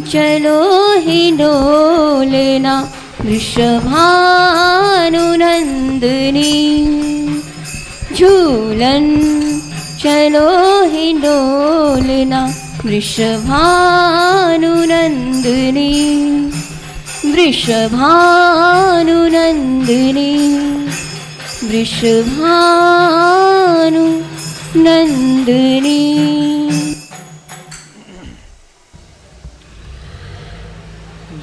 चलो हिंडोलना वृषभानुनंदिनी झूलन चलो हिंडोलना वृषभानुनंदिनी वृषभानुनंदिनी वृषभानुनंदिनी।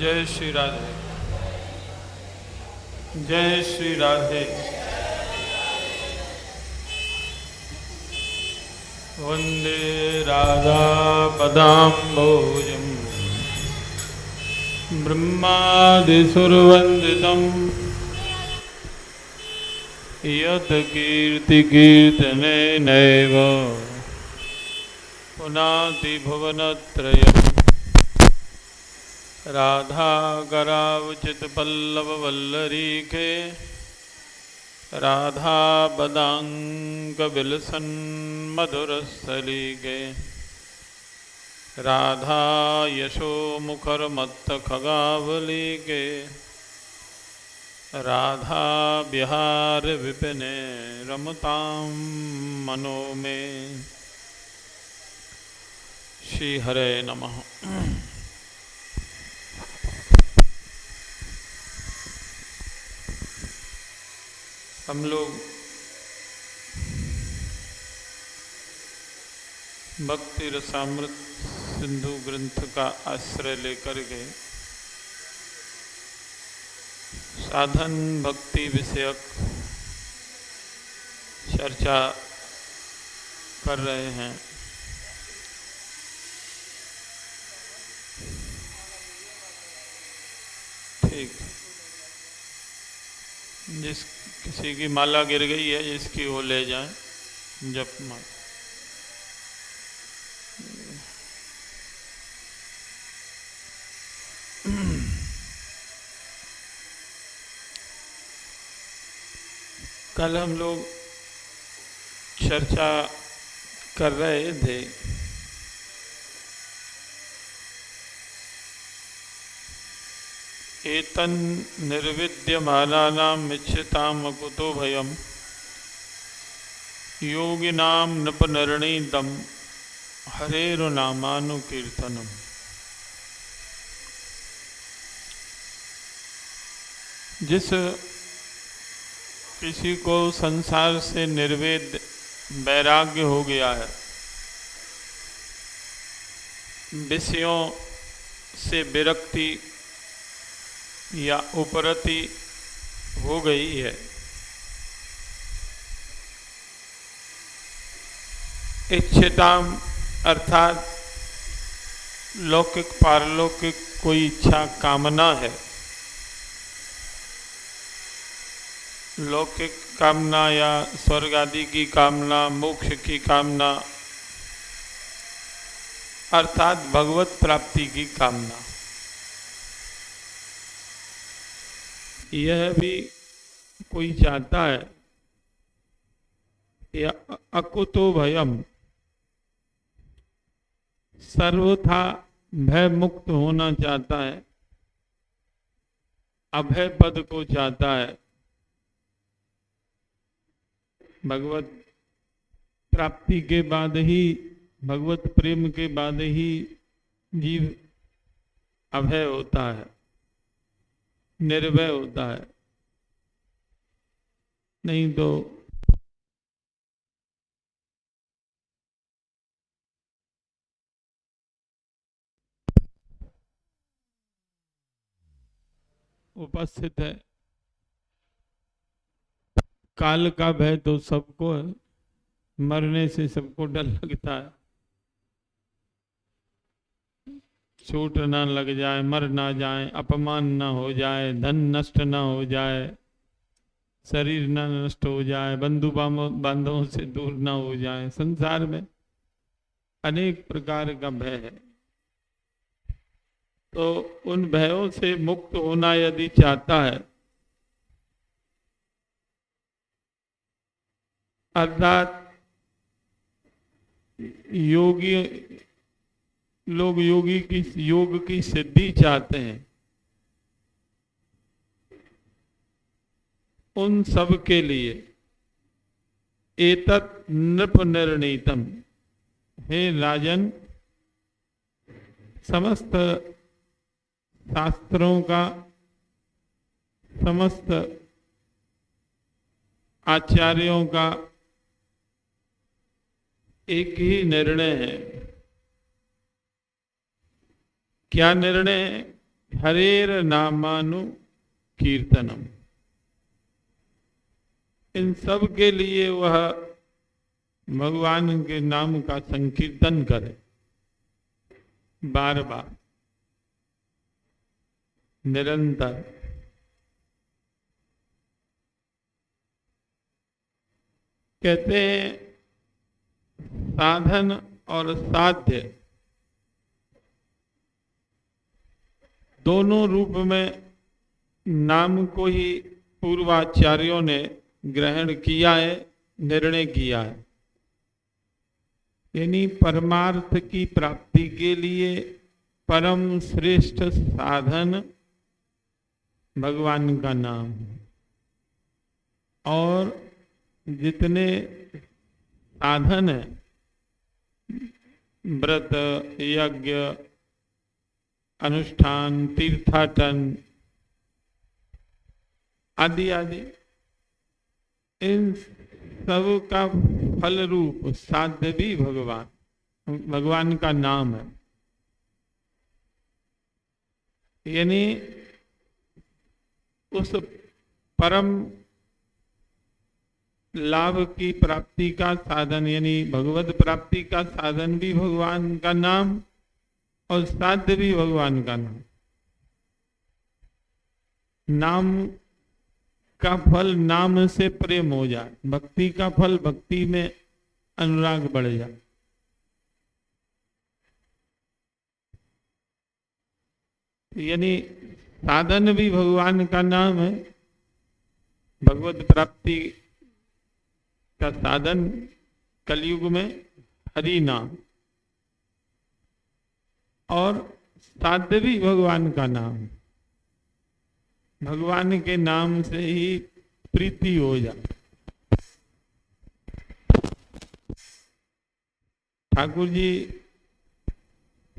जय श्री राधे, जय श्री राधे। वंदे राधा पदाम्बोजं ब्रह्मादिसुरवन्दितं यत् कीर्तिकीर्तनेनैव पुनाति भुवनत्रयम्। राधा करावचित पल्लव वल्लरीके राधा बदांक विलसन मधुरस्थलीके राधा यशो मुखर मत्त खगावलीके राधा बिहार विपिने रमतां मनो में। श्री हरे नमः। हम लोग भक्ति रसामृत सिंधु ग्रंथ का आश्रय लेकर के साधन भक्ति विषयक चर्चा कर रहे हैं। ठीक, जिस किसी की माला गिर गई है जिसकी वो ले जाए जप माला। कल हम लोग चर्चा कर रहे थे एतन निर्विद्यमानानां मिच्छताम अकुतो भयम योगिनां नृपनिर्णीतम हरेरुनामानुकीर्तनम। जिस किसी को संसार से निर्वेद वैराग्य हो गया है, विषयों से विरक्ति या उपरति हो गई है, इच्छिताम अर्थात लौकिक पारलौकिक कोई इच्छा कामना है, लौकिक कामना या स्वर्ग आदि की कामना, मोक्ष की कामना अर्थात भगवत प्राप्ति की कामना, यह भी कोई चाहता है। या अकुतो भयम, सर्वथा भय मुक्त होना चाहता है, अभय पद को चाहता है। भगवत प्राप्ति के बाद ही, भगवत प्रेम के बाद ही जीव अभय होता है, निर्भय होता है। नहीं तो उपस्थित है। काल का भय तो सबको है, मरने से सबको डर लगता है। चोट ना लग जाए, मर ना जाए, अपमान ना हो जाए, धन नष्ट ना हो जाए, शरीर ना नष्ट हो जाए, बंधु बांधवों से दूर ना हो जाए। संसार में अनेक प्रकार का भय है। तो उन भयों से मुक्त होना यदि चाहता है, अर्थात योगी लोग योग की सिद्धि चाहते हैं, उन सब के लिए एतत् नृप निर्णीतम, हे राजन, समस्त शास्त्रों का, समस्त आचार्यों का एक ही निर्णय है। क्या निर्णय है? हरेर नामानु कीर्तनम। इन सब के लिए वह भगवान के नाम का संकीर्तन करे, बार बार, निरंतर। कहते हैं साधन और साध्य दोनों रूप में नाम को ही पूर्वाचार्यों ने ग्रहण किया है, निर्णय किया है। यानी परमार्थ की प्राप्ति के लिए परम श्रेष्ठ साधन भगवान का नाम है, और जितने साधन है, व्रत, यज्ञ, अनुष्ठान, तीर्थाटन आदि आदि, इन सब का फल रूप साध्य भी भगवान का नाम है। यानी उस परम लाभ की प्राप्ति का साधन, यानी भगवत प्राप्ति का साधन भी भगवान का नाम, और साध्य भी भगवान का नाम। नाम का फल नाम से प्रेम हो जाए, भक्ति का फल भक्ति में अनुराग बढ़ जाए। यानी साधन भी भगवान का नाम है। भगवत प्राप्ति का साधन कलयुग में हरि नाम, और साध्य भी भगवान का नाम है। भगवान के नाम से ही प्रीति हो जाए। ठाकुर जी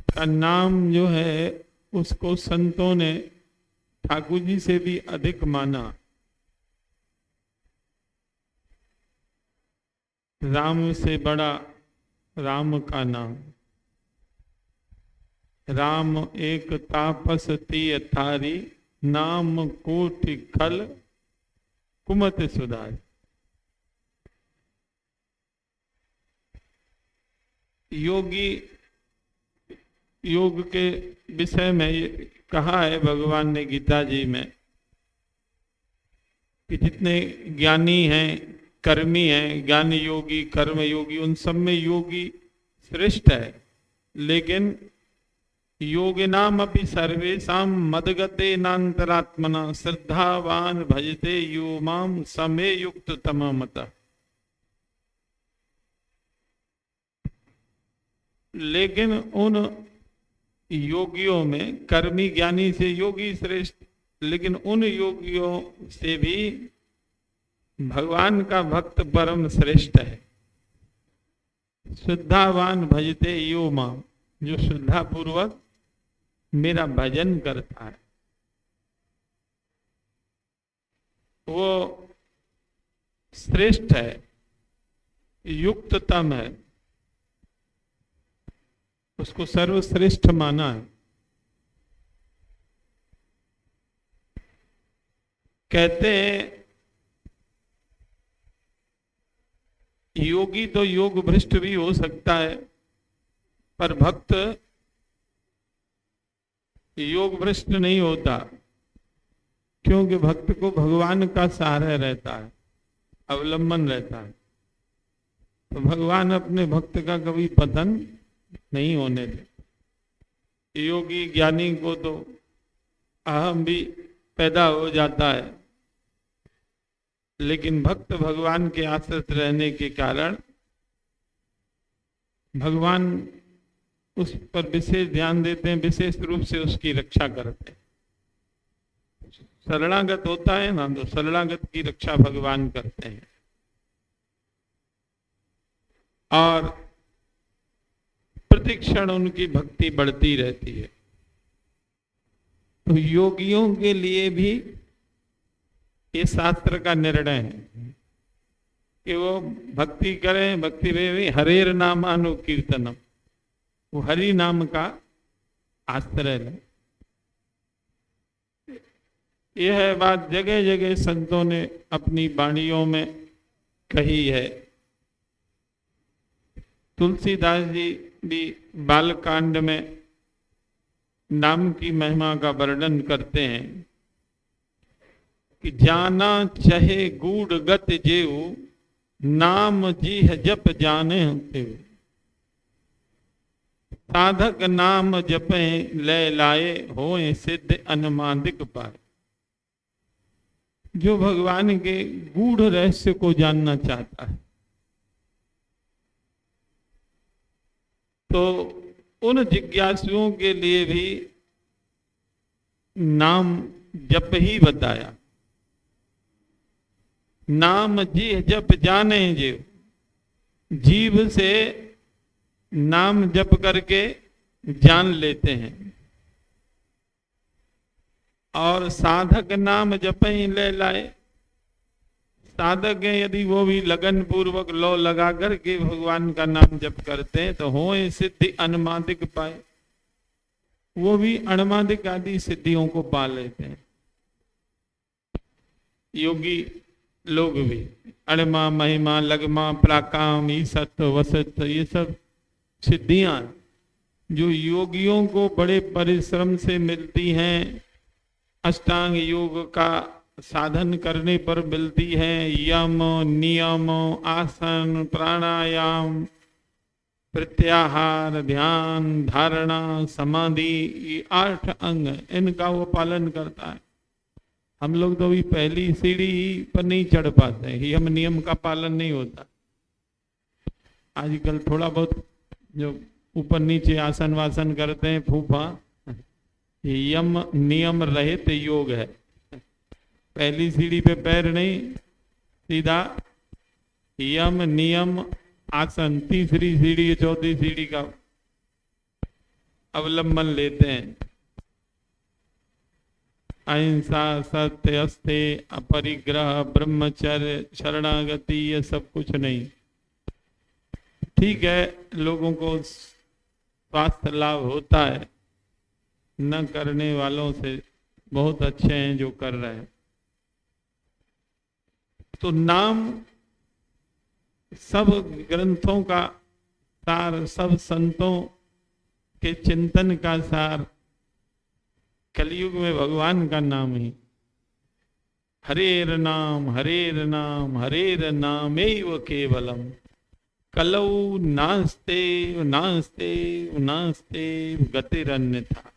का नाम जो है उसको संतों ने ठाकुर जी से भी अधिक माना। राम से बड़ा राम का नाम, राम एक तापस तिय थारी, नाम कोटि खल कुमत सुधारी। योगी योग के विषय में कहा है भगवान ने गीता जी में कि जितने ज्ञानी हैं, कर्मी हैं, ज्ञान योगी, कर्म योगी, उन सब में योगी श्रेष्ठ है। लेकिन योगिनाम अपि सर्वेषां मदगते नान्तरात्मना, श्रद्धावान भजते यो माम समे युक्त तममतः। लेकिन उन योगियों में, कर्मी ज्ञानी से योगी श्रेष्ठ, लेकिन उन योगियों से भी भगवान का भक्त परम श्रेष्ठ है। श्रद्धावान भजते यो माम, जो श्रद्धा पूर्वक मेरा भजन करता है, वो श्रेष्ठ है, युक्ततम है, उसको सर्वश्रेष्ठ माना है। कहते हैं योगी तो योग भ्रष्ट भी हो सकता है, पर भक्त योग भ्रष्ट नहीं होता, क्योंकि भक्त को भगवान का सहारा रहता है, अवलंबन रहता है। तो भगवान अपने भक्त का कभी पतन नहीं होने देते। योगी ज्ञानी को तो अहम भी पैदा हो जाता है, लेकिन भक्त भगवान के आश्रित रहने के कारण भगवान उस पर विशेष ध्यान देते हैं, विशेष रूप से उसकी रक्षा करते हैं। शरणागत होता है ना, तो शरणागत की रक्षा भगवान करते हैं। और प्रतिक्षण उनकी भक्ति बढ़ती रहती है। तो योगियों के लिए भी ये शास्त्र का निर्णय है कि वो भक्ति करें। भक्ति में हरेर नामानुकीर्तनम, वो हरि नाम का आश्रय लें। यह बात जगह जगह संतों ने अपनी वाणियों में कही है। तुलसीदास जी भी बालकांड में नाम की महिमा का वर्णन करते हैं कि जाना चहे गूढ़ गत जेऊ, नाम जीह जप जाने होते। साधक नाम जपे ले लाए, होए सिद्ध अनुमादिक पाए। जो भगवान के गूढ़ रहस्य को जानना चाहता है, तो उन जिज्ञासुओं के लिए भी नाम जप ही बताया। नाम जी जप जाने जीव, जीव से नाम जप करके जान लेते हैं। और साधक नाम जप ही ले लाए। साधक हैं यदि वो भी लगन पूर्वक लो लगा करके भगवान का नाम जप करते हैं, तो होए सिद्धि अनुमादिक पाए। वो भी अणमादिक आदि सिद्धियों को पा लेते हैं। योगी लोग भी अणमा महिमा लगमा प्राकाम ईसत वसत, ये सब सिद्धियां जो योगियों को बड़े परिश्रम से मिलती हैं, अष्टांग योग का साधन करने पर मिलती है। यम नियम आसन प्राणायाम प्रत्याहार ध्यान धारणा समाधि, ये 8 अंग, इनका वो पालन करता है। हम लोग तो भी पहली सीढ़ी पर नहीं चढ़ पाते हैं, यम नियम का पालन नहीं होता। आजकल थोड़ा बहुत जो ऊपर नीचे आसन वासन करते हैं फूफा, ये यम नियम रहित योग है। पहली सीढ़ी पे पैर नहीं, सीधा यम नियम आसन, तीसरी सीढ़ी चौथी सीढ़ी का अवलंबन लेते हैं। अहिंसा सत्य अस्ते अपरिग्रह ब्रह्मचर्य शरणागति, ये सब कुछ नहीं। ठीक है, लोगों को स्वास्थ्य लाभ होता है, न करने वालों से बहुत अच्छे हैं जो कर रहे हैं। तो नाम सब ग्रंथों का सार, सब संतों के चिंतन का सार कलयुग में भगवान का नाम ही। हरेर नाम हरेर नाम हरेर नामैव केवलम, कलौ नास्ते नास्ते नास्ते गतिरन्यथा।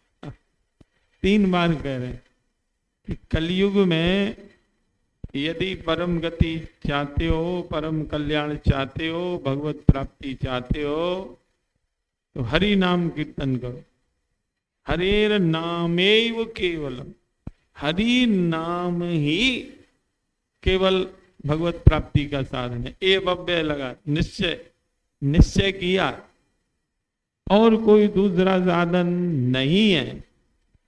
3 बार कह रहे हैं कि कलयुग में यदि परम गति चाहते हो, परम कल्याण चाहते हो, भगवत प्राप्ति चाहते हो, तो हरि नाम कीर्तन करो। हरेर नामैव केवलम, हरि नाम ही केवल भगवत प्राप्ति का साधन है। ए बब्बे लगा, निश्चय निश्चय किया, और कोई दूसरा साधन नहीं है,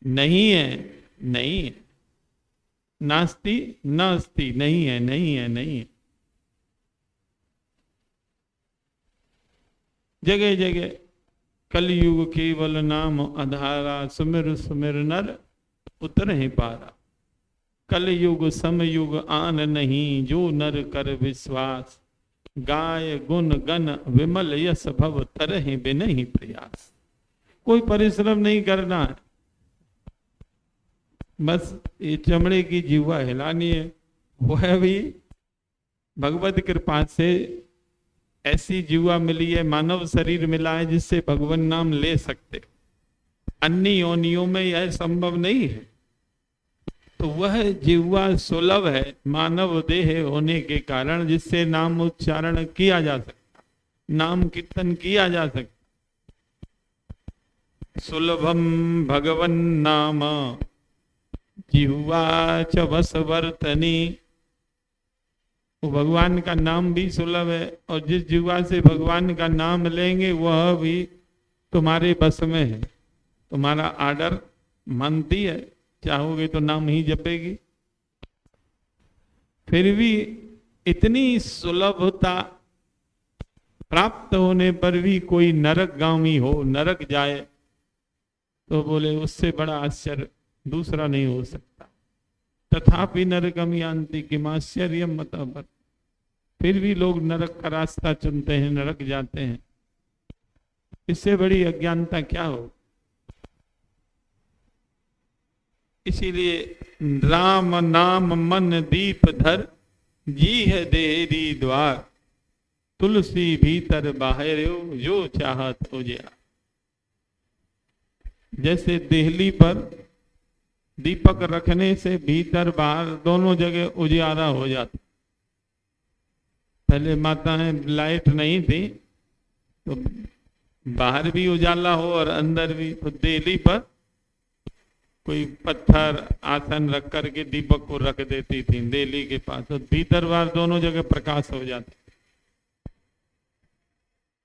नहीं है, नहीं है। नास्ति नास्ति, नहीं है, नहीं है, नहीं है। जगह जगह कलयुग केवल नाम आधारा, सुमिर सुमिर नर उतर ही पारा। कलयुग समयुग आन नहीं, जो नर कर विश्वास। गाय गुण गण विमल यश भव, तरहि बिनहि प्रयास। कोई परिश्रम नहीं करना है, बस ये चमड़े की जीवा हिलानी है। वह भी भगवत कृपा से ऐसी जीवा मिली है, मानव शरीर मिला है जिससे भगवान नाम ले सकते। अन्य योनियों में यह संभव नहीं है। तो वह जीवा सुलभ है मानव देह होने के कारण, जिससे नाम उच्चारण किया जा सकता, नाम कीर्तन किया जा सकता। सुलभम भगवन नाम जिह्वा च वसवर्तनी। वो भगवान का नाम भी सुलभ है, और जिस जिह्वा से भगवान का नाम लेंगे वह भी तुम्हारे बस में है। तुम्हारा आर्डर मानती है, चाहोगे तो नाम ही जपेगी। फिर भी इतनी सुलभता प्राप्त होने पर भी कोई नरकगामी हो, नरक जाए, तो बोले उससे बड़ा आश्चर्य दूसरा नहीं हो सकता। तथापि नरकम यान्ति किमाश्चर्यम मतः। फिर भी लोग नरक का रास्ता चुनते हैं, नरक जाते हैं। इससे बड़ी अज्ञानता क्या हो। इसीलिए राम नाम मन दीप धर, जी है देरी द्वार, तुलसी भीतर बाहर जो चाहत हो जा। जैसे देहली पर दीपक रखने से भीतर बाहर दोनों जगह उजियारा हो जाता। पहले माताएं लाइट नहीं थी, तो बाहर भी उजाला हो और अंदर भी। तो देहली पर कोई पत्थर आसन रख करके दीपक को रख देती थी देहली के पास, तो भीतर बाहर दोनों जगह प्रकाश हो जाता।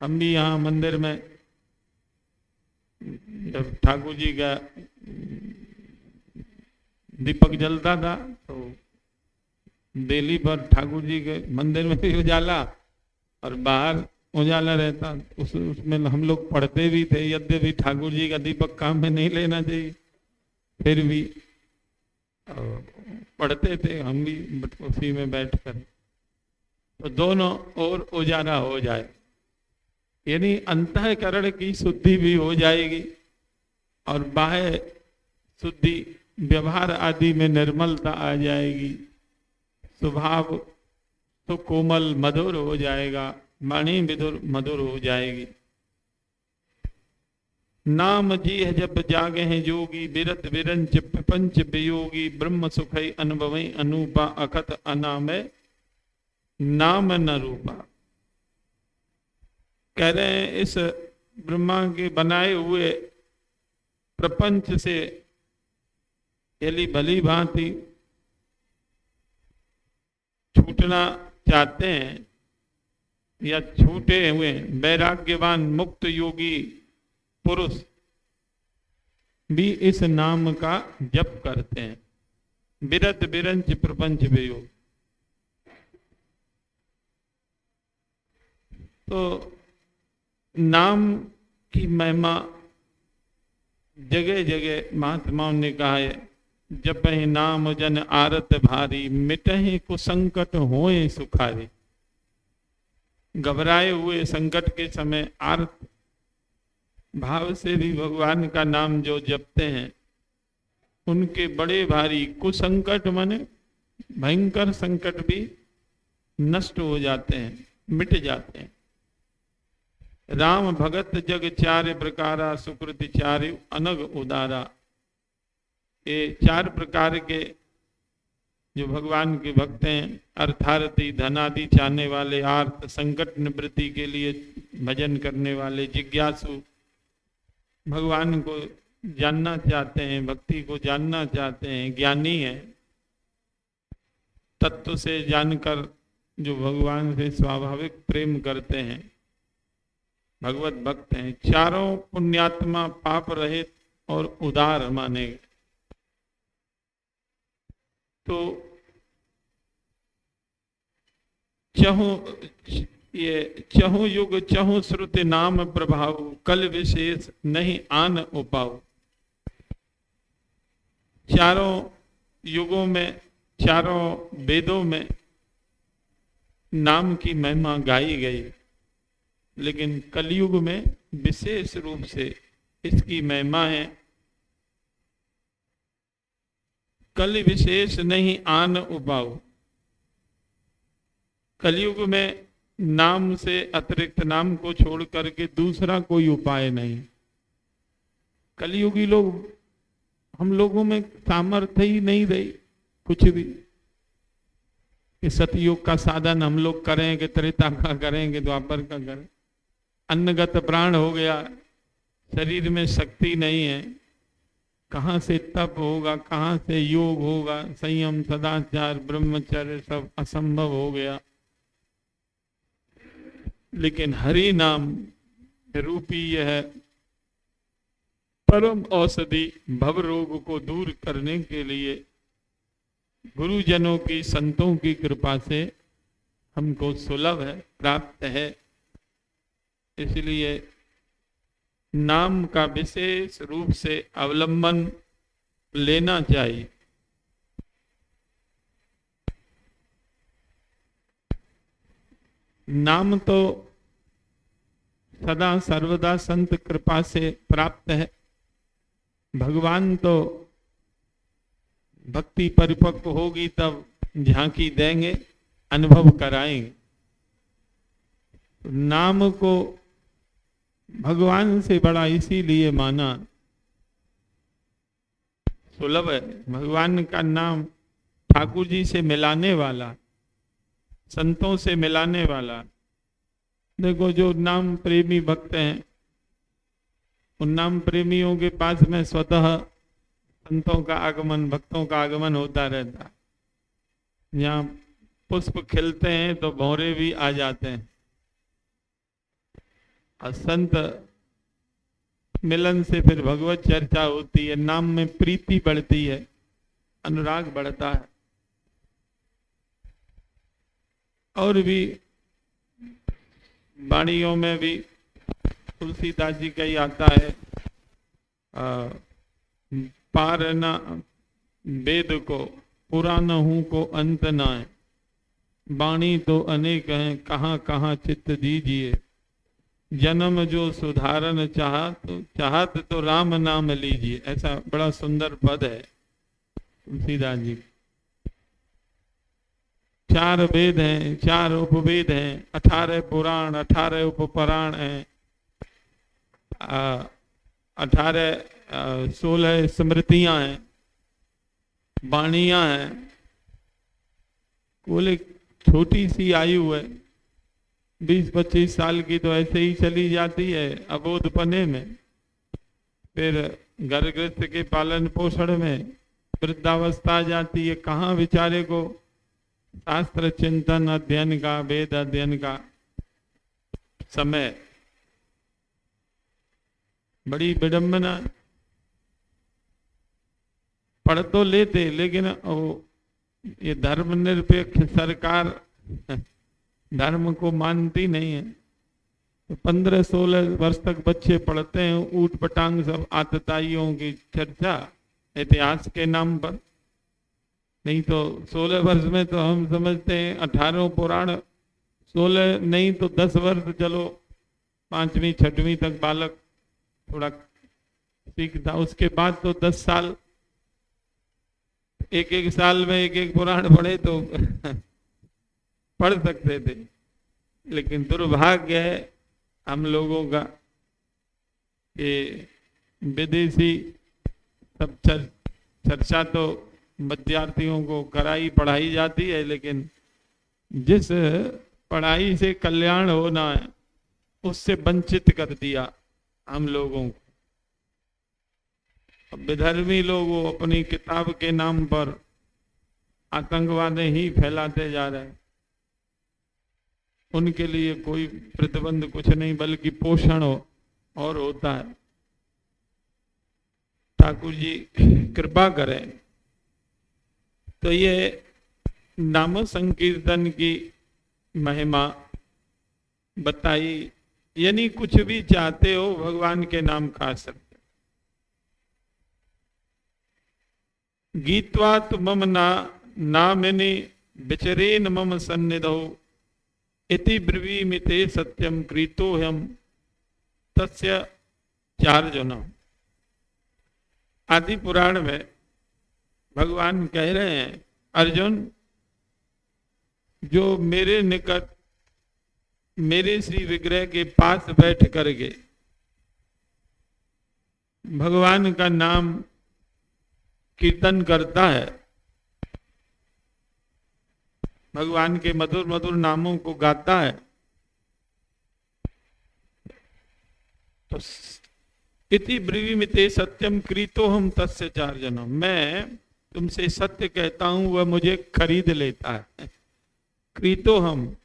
हम भी यहाँ मंदिर में जब ठाकुर जी का दीपक जलता था, तो दिल्ली पर ठाकुर जी के मंदिर में भी उजाला और बाहर उजाला रहता। उसमें हम लोग पढ़ते भी थे, यद्यपि ठाकुर जी का दीपक काम में नहीं लेना चाहिए, फिर भी पढ़ते थे हम भी उसी में बैठकर। तो दोनों ओर उजाला हो जाए, यानी अंतःकरण की शुद्धि भी हो जाएगी और बाह्य शुद्धि, व्यवहार आदि में निर्मलता आ जाएगी। स्वभाव तो कोमल मधुर हो जाएगा, वाणी विधुर मधुर हो जाएगी। नाम जी है जब जागे हैं जोगी, विरत विरंच प्रपंच वियोगी, ब्रह्म सुखई अनुभवई अनूपा, अखत अनामय नाम न रूपा। कह रहे हैं इस ब्रह्मा के बनाए हुए प्रपंच से यदि भली भांति छूटना चाहते हैं या छूटे हुए वैराग्यवान मुक्त योगी पुरुष भी इस नाम का जप करते हैं। विरत विरंच प्रपंच वियोग। तो नाम की महिमा जगह जगह महात्माओं ने कहा है, जपहि नाम जन आरत भारी, मिटहि कुसंकट होए सुखारी। घबराए हुए संकट के समय आर्त भाव से भी भगवान का नाम जो जपते हैं, उनके बड़े भारी कुसंकट माने भयंकर संकट भी नष्ट हो जाते हैं, मिट जाते हैं। राम भगत जग चार प्रकारा, सुकृति चारि अनग उदारा। ये चार प्रकार के जो भगवान के भक्त हैं, अर्थार्थी, धनादि चाहने वाले, आर्त संकट निवृत्ति के लिए भजन करने वाले, जिज्ञासु, भगवान को जानना चाहते हैं, भक्ति को जानना चाहते हैं, ज्ञानी है, तत्व से जानकर जो भगवान से स्वाभाविक प्रेम करते हैं, भगवत भक्त हैं। चारों पुण्यात्मा, पाप रहित और उदार माने गए। तो चहु युग चहु श्रुति नाम प्रभाव, कल विशेष नहीं आन उपाव। चारों युगों में, चारों वेदों में नाम की महिमा गाई गई, लेकिन कलयुग में विशेष रूप से इसकी महिमा है। कल विशेष नहीं आन उपाव। कलयुग में नाम से अतिरिक्त, नाम को छोड़ करके दूसरा कोई उपाय नहीं। कलयुगी लोग, हम लोगों में सामर्थ्य ही नहीं रही कुछ भी कि सतयुग का साधन हम लोग करें कि त्रेता का करें कि द्वापर का करें। अन्नगत प्राण हो गया, शरीर में शक्ति नहीं है, कहाँ से तप होगा, कहाँ से योग होगा, संयम सदाचार ब्रह्मचर्य सब असंभव हो गया। लेकिन हरि नाम रूपी यह परम औषधि भव रोग को दूर करने के लिए गुरुजनों की संतों की कृपा से हमको सुलभ है, प्राप्त है। इसलिए नाम का विशेष रूप से अवलंबन लेना चाहिए। नाम तो सदा सर्वदा संत कृपा से प्राप्त है। भगवान तो भक्ति परिपक्व होगी तब झांकी देंगे, अनुभव कराएंगे। नाम को भगवान से बड़ा इसीलिए माना, सुलभ है। भगवान का नाम ठाकुर जी से मिलाने वाला, संतों से मिलाने वाला। देखो जो नाम प्रेमी भक्त हैं, उन नाम प्रेमियों के पास में स्वतः संतों का आगमन, भक्तों का आगमन होता रहता है। यहाँ पुष्प खिलते हैं तो भौरे भी आ जाते हैं। और संत मिलन से फिर भगवत चर्चा होती है, नाम में प्रीति बढ़ती है, अनुराग बढ़ता है। और भी वाणियों में भी तुलसीदास जी का ही आता है, पार न वेद को पुराण हूं को अंत न है, वाणी तो अनेक हैं कहाँ कहाँ चित्त दीजिए, जन्म जो सुधारन चाहत तो राम नाम लीजिए। ऐसा बड़ा सुंदर पद है तुलसीदास जी। 4 वेद हैं, 4 उपवेद हैं, 18 पुराण, 18 उपपुराण हैं, 16 स्मृतियां हैं, वाणियां हैं। कुल एक छोटी सी आयु है, 20-25 साल की तो ऐसे ही चली जाती है अबोधपने में। फिर घर गृहस्थ के पालन पोषण में वृद्धावस्था आ जाती है। कहाँ बेचारे को शास्त्र चिंतन अध्ययन का, वेद अध्ययन का समय। बड़ी विडंबना। पढ़ तो लेते लेकिन ये धर्मनिरपेक्ष सरकार धर्म को मानती नहीं है। तो 15-16 वर्ष तक बच्चे पढ़ते हैं ऊट पटांग सब आतताइयों की चर्चा इतिहास के नाम पर। नहीं तो 16 वर्ष में तो हम समझते हैं 18 पुराण, 16 नहीं तो 10 वर्ष, चलो 5वीं 6वीं तक बालक थोड़ा सीखता। उसके बाद तो 10 साल, एक साल में एक पुराण पढ़े तो पढ़ सकते थे। लेकिन दुर्भाग्य है हम लोगों का कि विदेशी सब चर्चा तो विद्यार्थियों को कराई पढ़ाई जाती है, लेकिन जिस पढ़ाई से कल्याण होना है उससे वंचित कर दिया हम लोगों को। विधर्मी लोग वो अपनी किताब के नाम पर आतंकवाद ही फैलाते जा रहे हैं। उनके लिए कोई प्रतिबंध कुछ नहीं, बल्कि पोषण और होता है। ठाकुर जी कृपा करें। तो ये नाम संकीर्तन की महिमा बताई। यानी कुछ भी चाहते हो भगवान के नाम खा सकते। गीत्वा तु मम नामिनी विचरेन मम सन्निधौ इति ब्रवीमिते सत्यम कृतोह्यम तस्य 4 जन्म। आदि पुराण में भगवान कह रहे हैं, अर्जुन जो मेरे निकट मेरे श्री विग्रह के पास बैठ करके भगवान का नाम कीर्तन करता है, भगवान के मधुर मधुर नामों को गाता है, तो इति ब्रवीमिते सत्यम क्रीतो हम तस्य चार्जनम, मैं तुमसे सत्य कहता हूं वह मुझे खरीद लेता है। क्रीतो हम,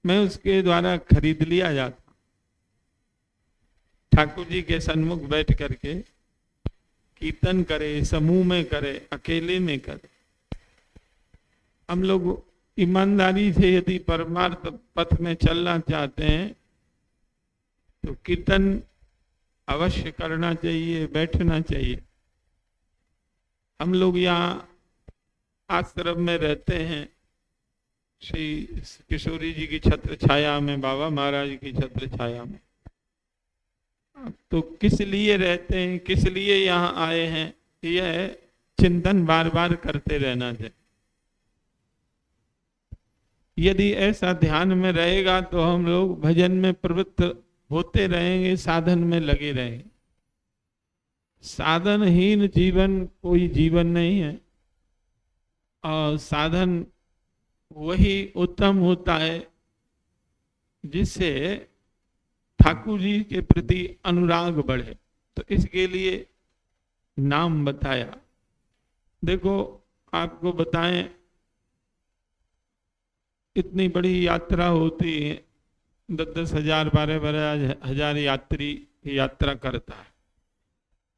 मैं उसके द्वारा खरीद लिया जाता। ठाकुर जी के सन्मुख बैठ करके कीर्तन करे, समूह में करे, अकेले में करे। हम लोग ईमानदारी से यदि परमार्थ पथ में चलना चाहते हैं तो कीर्तन अवश्य करना चाहिए, बैठना चाहिए। हम लोग यहाँ आश्रम में रहते हैं, श्री किशोरी जी की छत्र छाया में, बाबा महाराज की छत्र छाया में। तो किस लिए रहते हैं, किस लिए यहाँ आए हैं, यह चिंतन बार बार करते रहना चाहिए। यदि ऐसा ध्यान में रहेगा तो हम लोग भजन में प्रवृत्त होते रहेंगे, साधन में लगे रहेंगे। साधनहीन जीवन कोई जीवन नहीं है, और साधन वही उत्तम होता है जिससे ठाकुर जी के प्रति अनुराग बढ़े। तो इसके लिए नाम बताया। देखो आपको बताएं, इतनी बड़ी यात्रा होती है, 10-10 हजार 12-12 हजार यात्री यात्रा करता है।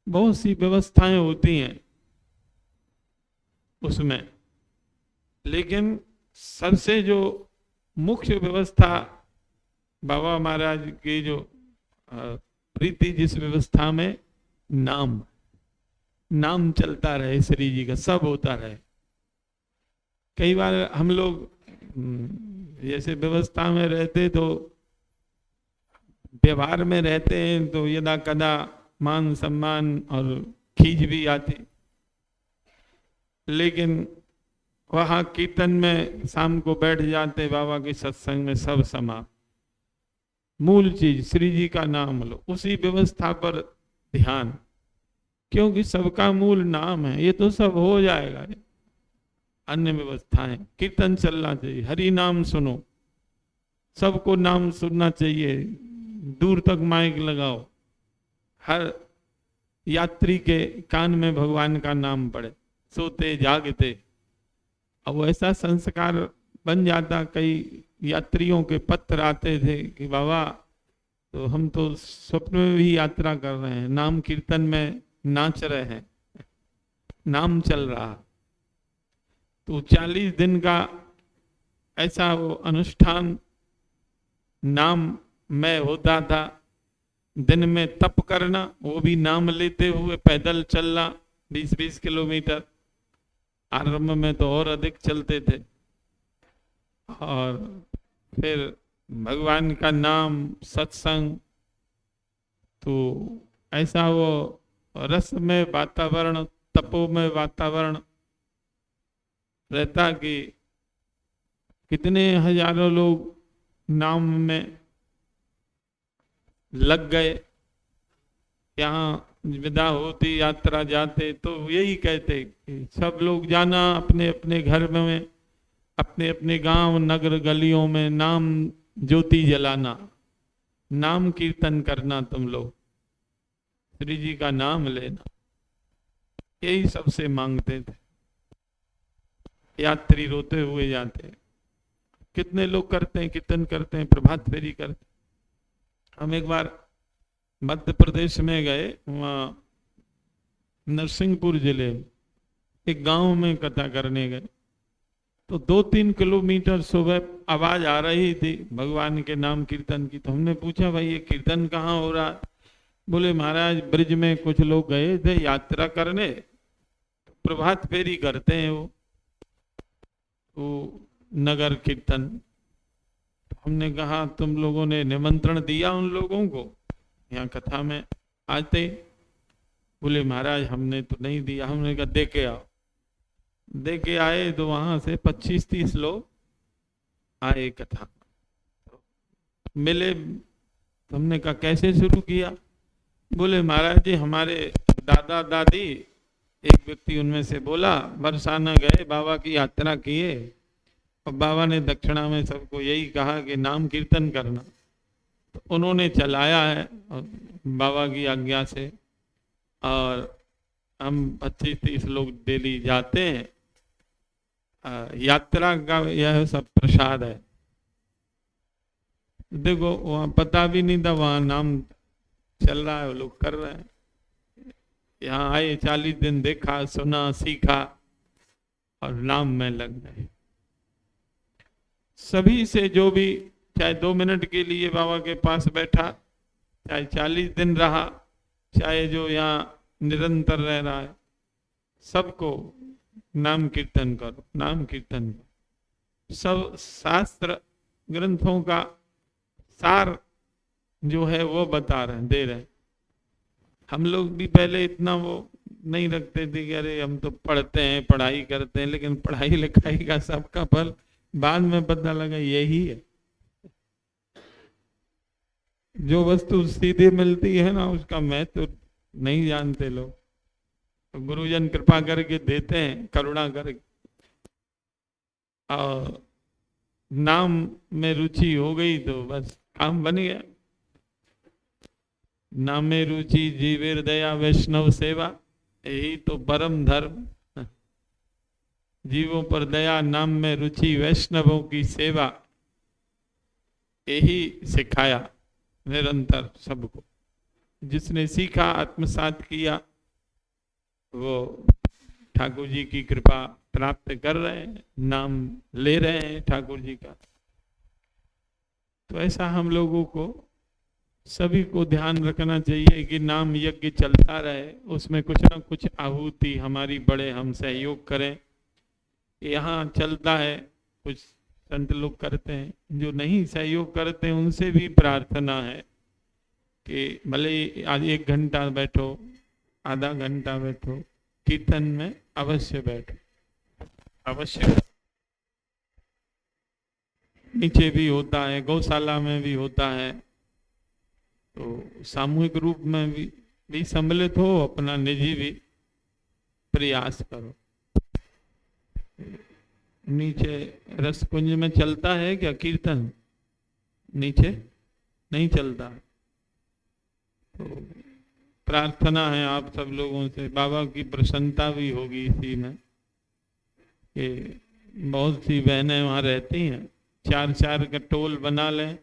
बहुत सी व्यवस्थाएं होती हैं उसमें, लेकिन सबसे जो मुख्य व्यवस्था बाबा महाराज की जो प्रीति, जिस व्यवस्था में नाम चलता रहे, श्री जी का सब होता रहे। कई बार हम लोग जैसे व्यवस्था में रहते तो व्यवहार में रहते हैं तो यदा कदा मान सम्मान और खींच भी आती, लेकिन वहाँ कीर्तन में शाम को बैठ जाते बाबा के सत्संग में, सब समाप्त। मूल चीज श्री जी का नाम लो, उसी व्यवस्था पर ध्यान, क्योंकि सबका मूल नाम है। ये तो सब हो जाएगा, अन्य व्यवस्थाएं, कीर्तन चलना चाहिए, हरि नाम सुनो, सबको नाम सुनना चाहिए, दूर तक माइक लगाओ, हर यात्री के कान में भगवान का नाम पड़े, सोते जागते। अब ऐसा संस्कार बन जाता। कई यात्रियों के पत्र आते थे कि बाबा, तो हम तो स्वप्न में भी यात्रा कर रहे हैं, नाम कीर्तन में नाच रहे हैं, नाम चल रहा। तो 40 दिन का ऐसा वो अनुष्ठान नाम में होता था। दिन में तप करना, वो भी नाम लेते हुए पैदल चलना 20-20 किलोमीटर। आरंभ में तो और अधिक चलते थे। और फिर भगवान का नाम, सत्संग, तो ऐसा वो रस में वातावरण, तपो में वातावरण रहता कि कितने हजारों लोग नाम में लग गए। यहाँ विदा होती, यात्रा जाते तो यही कहते कि सब लोग जाना अपने अपने घर में, अपने अपने गांव नगर गलियों में नाम ज्योति जलाना, नाम कीर्तन करना, तुम लोग श्री जी का नाम लेना, यही सबसे मांगते थे। यात्री रोते हुए जाते। कितने लोग करते हैं, कीर्तन करते हैं, प्रभात फेरी करते। हम एक बार मध्य प्रदेश में गए, वहाँ नरसिंहपुर जिले में एक गांव में कथा करने गए। तो 2-3 किलोमीटर सुबह आवाज आ रही थी भगवान के नाम कीर्तन की। तो हमने पूछा, भाई ये कीर्तन कहाँ हो रहा है? बोले महाराज ब्रिज में कुछ लोग गए थे यात्रा करने, प्रभात फेरी करते हैं वो नगर कीर्तन। हमने कहा तुम लोगों ने निमंत्रण दिया उन लोगों को यहाँ कथा में आते? बोले महाराज हमने तो नहीं दिया। हमने कहा दे के आओ। दे के आए तो वहां से 25-30 लोग आए कथा मिले। हमने कहा कैसे शुरू किया? बोले महाराज जी हमारे दादा दादी, एक व्यक्ति उनमें से बोला, बरसाना गए, बाबा की यात्रा किए और बाबा ने दक्षिणा में सबको यही कहा कि नाम कीर्तन करना। तो उन्होंने चलाया है और बाबा की आज्ञा से और हम 25-30 लोग डेली जाते हैं। यात्रा का यह सब प्रसाद है। देखो वहाँ पता भी नहीं था, वहाँ नाम चल रहा है, वो लोग कर रहे हैं। यहाँ आए, 40 दिन देखा, सुना, सीखा और नाम में लग गए। सभी से जो भी चाहे 2 मिनट के लिए बाबा के पास बैठा, चाहे 40 दिन रहा, चाहे जो यहाँ निरंतर रह रहा है, सबको नाम कीर्तन करो, नाम कीर्तन करो। सब शास्त्र ग्रंथों का सार जो है वो बता रहे हैं, दे रहे हैं। हम लोग भी पहले इतना वो नहीं रखते थे कि अरे हम तो पढ़ते हैं, पढ़ाई करते हैं, लेकिन पढ़ाई लिखाई का सबका फल बाद में पता लगा यही है। जो वस्तु सीधे मिलती है ना, उसका महत्व तो नहीं जानते लोग। तो गुरुजन कृपा करके देते हैं, करुणा करके। और नाम में रुचि हो गई तो बस काम बन गया। नामे रुचि जीवेर दया वैष्णव सेवा, यही तो परम धर्म। जीवों पर दया, नाम में रुचि, वैष्णवों की सेवा, यही सिखाया निरंतर सबको। जिसने सीखा, आत्मसात किया, वो ठाकुर जी की कृपा प्राप्त कर रहे हैं, नाम ले रहे हैं ठाकुर जी का। तो ऐसा हम लोगों को सभी को ध्यान रखना चाहिए कि नाम यज्ञ चलता रहे, उसमें कुछ ना कुछ आहुति हमारी बड़े, हम सहयोग करें। यहाँ चलता है, कुछ संत लोग करते हैं, जो नहीं सहयोग करते हैं उनसे भी प्रार्थना है कि भले आज 1 घंटा बैठो, आधा घंटा बैठो, कीर्तन में अवश्य बैठो, अवश्य। नीचे भी होता है, गौशाला में भी होता है, तो सामूहिक रूप में भी सम्मिलित हो, अपना निजी भी प्रयास करो। नीचे रसकुंज में चलता है क्या कीर्तन? नीचे नहीं चलता। तो प्रार्थना है आप सब लोगों से, बाबा की प्रसन्नता भी होगी इसी में कि बहुत सी बहनें वहाँ रहती हैं, 4-4 का टोल बना लें।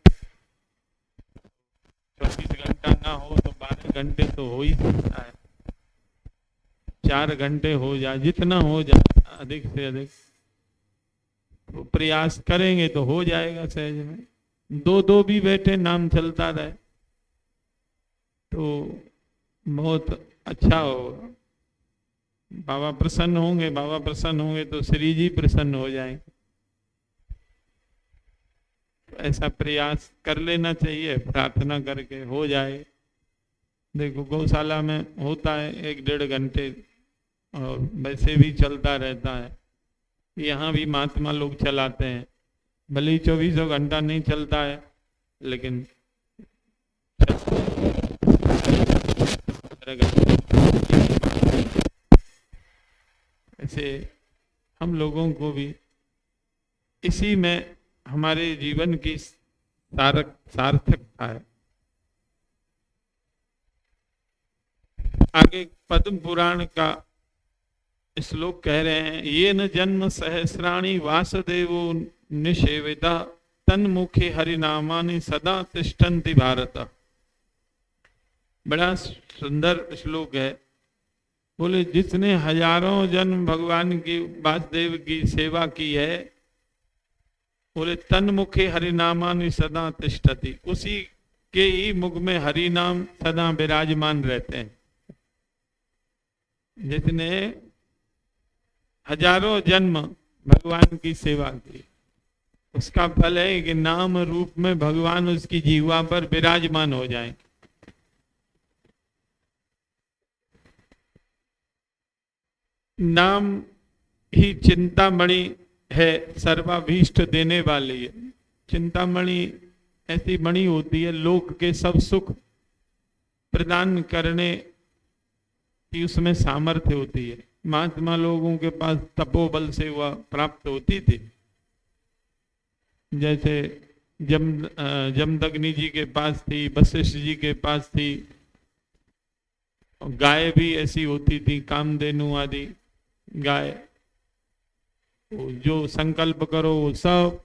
24 घंटा ना हो तो 12 घंटे तो हो ही सकता है, 4 घंटे हो जाए, जितना हो जाए अधिक से अधिक। तो प्रयास करेंगे तो हो जाएगा सहज में। 2-2 भी बैठे, नाम चलता रहे तो बहुत अच्छा होगा। बाबा प्रसन्न होंगे, बाबा प्रसन्न होंगे तो श्री जी प्रसन्न हो जाएंगे। तो ऐसा प्रयास कर लेना चाहिए, प्रार्थना करके हो जाए। देखो गौशाला में होता है 1-1.5 घंटे, और वैसे भी चलता रहता है। यहाँ भी महात्मा लोग चलाते हैं, भले ही 24 घंटा नहीं चलता है, लेकिन ऐसे हम लोगों को भी इसी में हमारे जीवन की सार्थकता है। आगे पद्म पुराण का श्लोक कह रहे हैं, ये न जन्म सहस्राणि वासुदेवो निषेविता तन्मुखे हरिनामानि सदा तिष्ठन्ति भारत। बड़ा सुंदर श्लोक है। बोले जिसने हजारों जन्म भगवान की, वासुदेव की सेवा की है, बोले तन्मुखे हरिनामानि सदा तिष्ठति, उसी के ही मुख में हरि नाम सदा विराजमान रहते हैं। जिसने हजारों जन्म भगवान की सेवा की, उसका फल है कि नाम रूप में भगवान उसकी जीवा पर विराजमान हो जाए। नाम ही चिंतामणि है, सर्वाभीष्ट देने वाली है। चिंतामणि ऐसी मणि होती है, लोक के सब सुख प्रदान करने की उसमें सामर्थ्य होती है। महात्मा लोगों के पास तपोबल से वह प्राप्त होती थी। जैसे जमदग्नि जी के पास थी, वशिष्ठ जी के पास थी, और गाय भी ऐसी होती थी, कामधेनु आदि गाय, वो जो संकल्प करो वो सब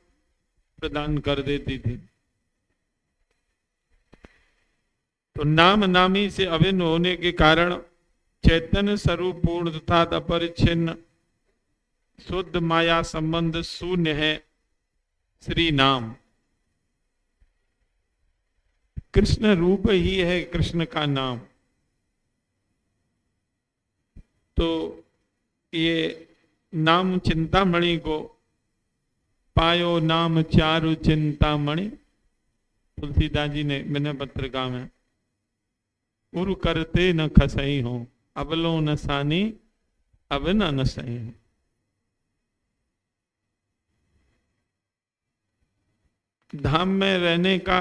प्रदान कर देती थी। तो नाम नामी से अभिन्न होने के कारण चैतन्य स्वरूप पूर्ण तथा अपरिच्छिन्न शुद्ध माया संबंध शून्य है श्री नाम। कृष्ण रूप ही है कृष्ण का नाम। तो ये नाम चिंतामणि को पायो नाम चारु चिंतामणि, तुलसीदास जी ने विनय पत्रिका में, उर करते न खसई हो अबलो न सानी अब न सही हो। धाम में रहने का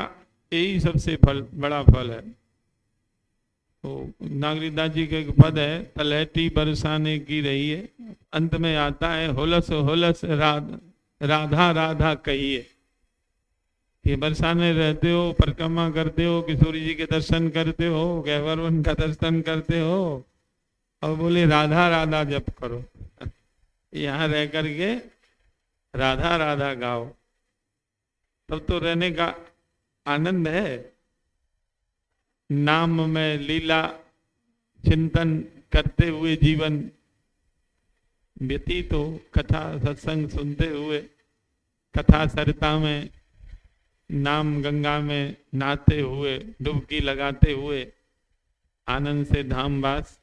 यही सबसे बड़ा फल है। तो नागरिकदास जी का एक पद है, तलहटी बरसाने की रही है, अंत में आता है होलस होलस राधा राधा कहिए। ये बरसाने रहते हो, परिक्रमा करते हो, किशोरी जी के दर्शन करते हो, गैवरवन का दर्शन करते हो और बोले राधा राधा जप करो। यहाँ रह करके राधा राधा गाओ, तब तो रहने का आनंद है। नाम में लीला चिंतन करते हुए जीवन व्यतीत हो, कथा सत्संग सुनते हुए, कथा सरिता में, नाम गंगा में नहाते हुए, डुबकी लगाते हुए आनंद से धामवास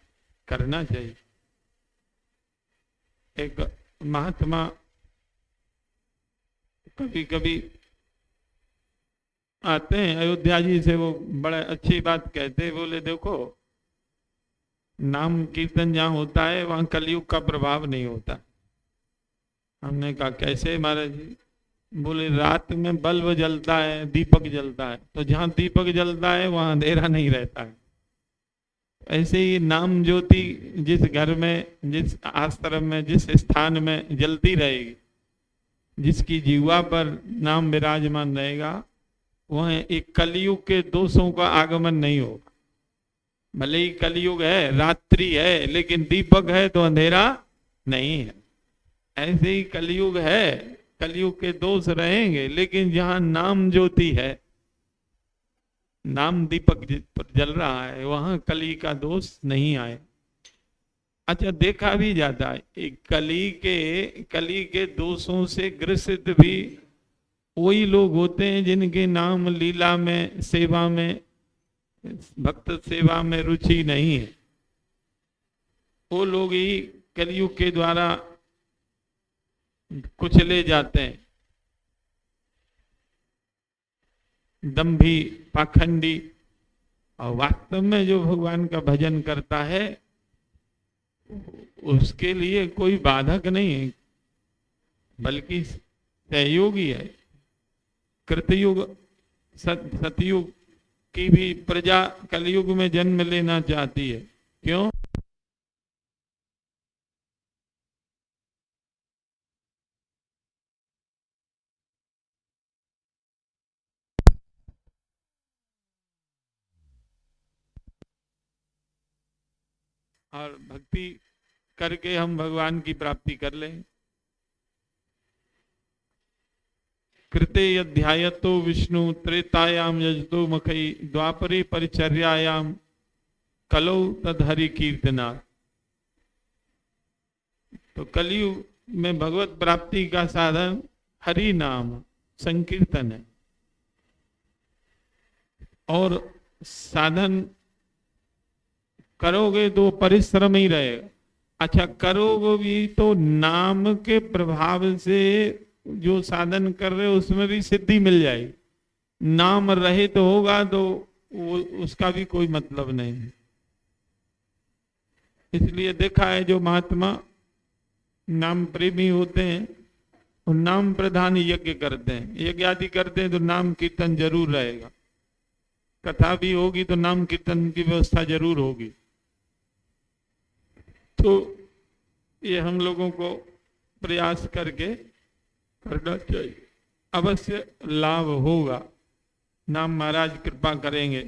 करना चाहिए। एक महात्मा कभी कभी आते हैं अयोध्या जी से, वो बड़े अच्छी बात कहते, बोले देखो नाम कीर्तन जहाँ होता है वहाँ कलयुग का प्रभाव नहीं होता। हमने कहा कैसे महाराज जी? बोले रात में बल्ब जलता है, दीपक जलता है, तो जहाँ दीपक जलता है वहाँ अंधेरा नहीं रहता है। ऐसे ही नाम ज्योति जिस घर में, जिस आश्रम में, जिस स्थान में जलती रहेगी, जिसकी जीवा पर नाम विराजमान रहेगा, वह एक कलयुग के दोषों का आगमन नहीं होगा। भले ही कलयुग है, रात्रि है, लेकिन दीपक है तो अंधेरा नहीं है। ऐसे ही कलयुग है, कलयुग के दोष रहेंगे, लेकिन जहां नाम ज्योति है, नाम दीपक जल रहा है, वहां कली का दोष नहीं आए। अच्छा, देखा भी जाता है कली के दोषों से ग्रसित भी वही लोग होते हैं जिनके नाम लीला में, सेवा में, भक्त सेवा में रुचि नहीं है। वो लोग ही कलयुग के द्वारा कुचले जाते हैं। दंभी, पाखंडी। और वास्तव में जो भगवान का भजन करता है उसके लिए कोई बाधक नहीं है, बल्कि सहयोगी है। कृतयुग सतयुग की भी प्रजा कलयुग में जन्म लेना चाहती है। क्यों? और भक्ति करके हम भगवान की प्राप्ति कर लें। कृते अध्यायतो विष्णु त्रेतायाम यजतो मखई द्वापरे परिचर्यायाम कलौ तदहरि कीर्तना। तो कलयुग में भगवत प्राप्ति का साधन हरि नाम संकीर्तन है। और साधन करोगे तो परिश्रम ही रहेगा। अच्छा, करोगे भी तो नाम के प्रभाव से जो साधन कर रहे हो उसमें भी सिद्धि मिल जाएगी। नाम रहे तो होगा तो उसका भी कोई मतलब नहीं है। इसलिए देखा है जो महात्मा नाम प्रेमी होते हैं और नाम प्रधान यज्ञ करते हैं, यज्ञ आदि करते हैं, तो नाम कीर्तन जरूर रहेगा। कथा भी होगी तो नाम कीर्तन की व्यवस्था जरूर होगी। तो ये हम लोगों को प्रयास करके करना चाहिए, अवश्य लाभ होगा। नाम महाराज कृपा करेंगे।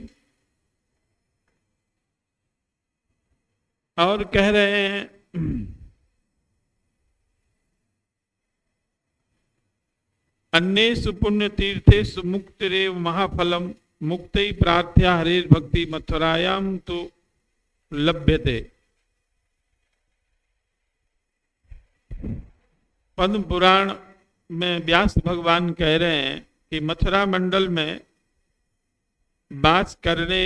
और कह रहे हैं अन्येषु पुण्य तीर्थेषु मुक्तिरेव महाफलम मुक्ति प्रार्थ्या हरेर भक्ति मथुरायाम तो लभ्यते। पद्म पुराण में व्यास भगवान कह रहे हैं कि मथुरा मंडल में वास करने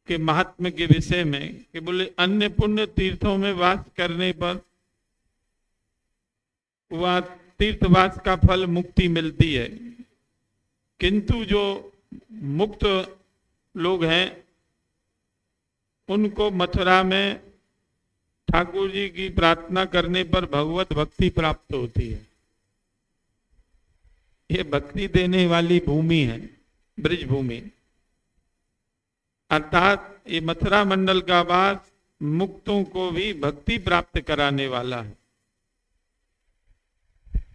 के महात्म्य के विषय में कि बोले अन्य पुण्य तीर्थों में वास करने पर वह तीर्थवास का फल मुक्ति मिलती है, किंतु जो मुक्त लोग हैं उनको मथुरा में ठाकुर जी की प्रार्थना करने पर भगवत भक्ति प्राप्त होती है। ये भक्ति देने वाली भूमि है, ब्रिज भूमि, अर्थात ये मथुरा मंडल का वास मुक्तों को भी भक्ति प्राप्त कराने वाला है।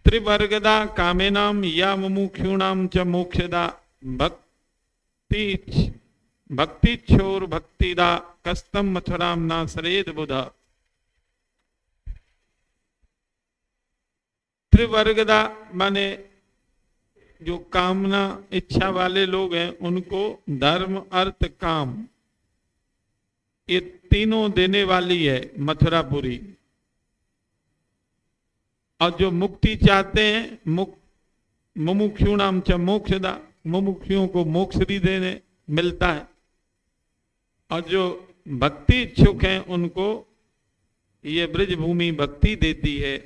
त्रिवर्गदा कामेनाम या मुमुक्षुणाम च मोक्षदा भक्ति छोर भक्तिदा कस्तम मथुराम ना सरेद बुधा। त्रिवर्गदा माने जो कामना इच्छा वाले लोग हैं उनको धर्म अर्थ काम ये तीनों देने वाली है मथुरापुरी। और जो मुक्ति चाहते हैं मुमुक्षुणाम च मोक्षदा, मुमुक्षुओं को मोक्ष भी देने मिलता है। और जो भक्ति इच्छुक हैं उनको ये ब्रज भूमि भक्ति देती है,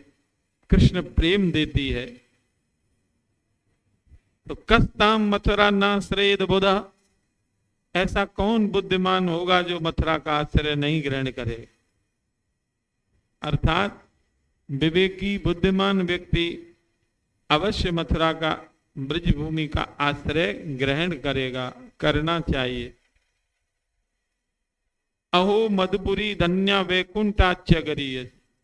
कृष्ण प्रेम देती है। तो कस्ताम मथुरा ना श्रेद बुधा, ऐसा कौन बुद्धिमान होगा जो मथुरा का आश्रय नहीं ग्रहण करे। अर्थात विवेकी बुद्धिमान व्यक्ति अवश्य मथुरा का ब्रज भूमि का आश्रय ग्रहण करेगा, करना चाहिए। अहो मधुपुरी धन्या वैकुंठाच्य गरीय,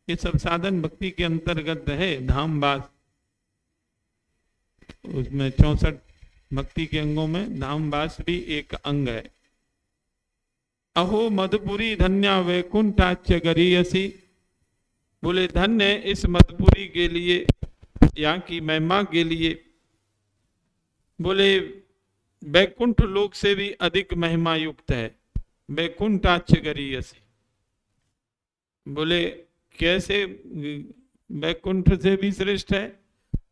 ये सब साधन भक्ति के अंतर्गत है। धामवास उसमें 64 भक्ति के अंगों में धामवास भी एक अंग है। अहो मधुपुरी धन्या वैकुंठाच्य गरीयसी, बोले धन्य इस मधुपुरी के लिए, यहाँ की महिमा के लिए। बोले वैकुंठ लोक से भी अधिक महिमा युक्त है। वैकुंठाच्य गरीयसी, बोले कैसे वैकुंठ से भी श्रेष्ठ है।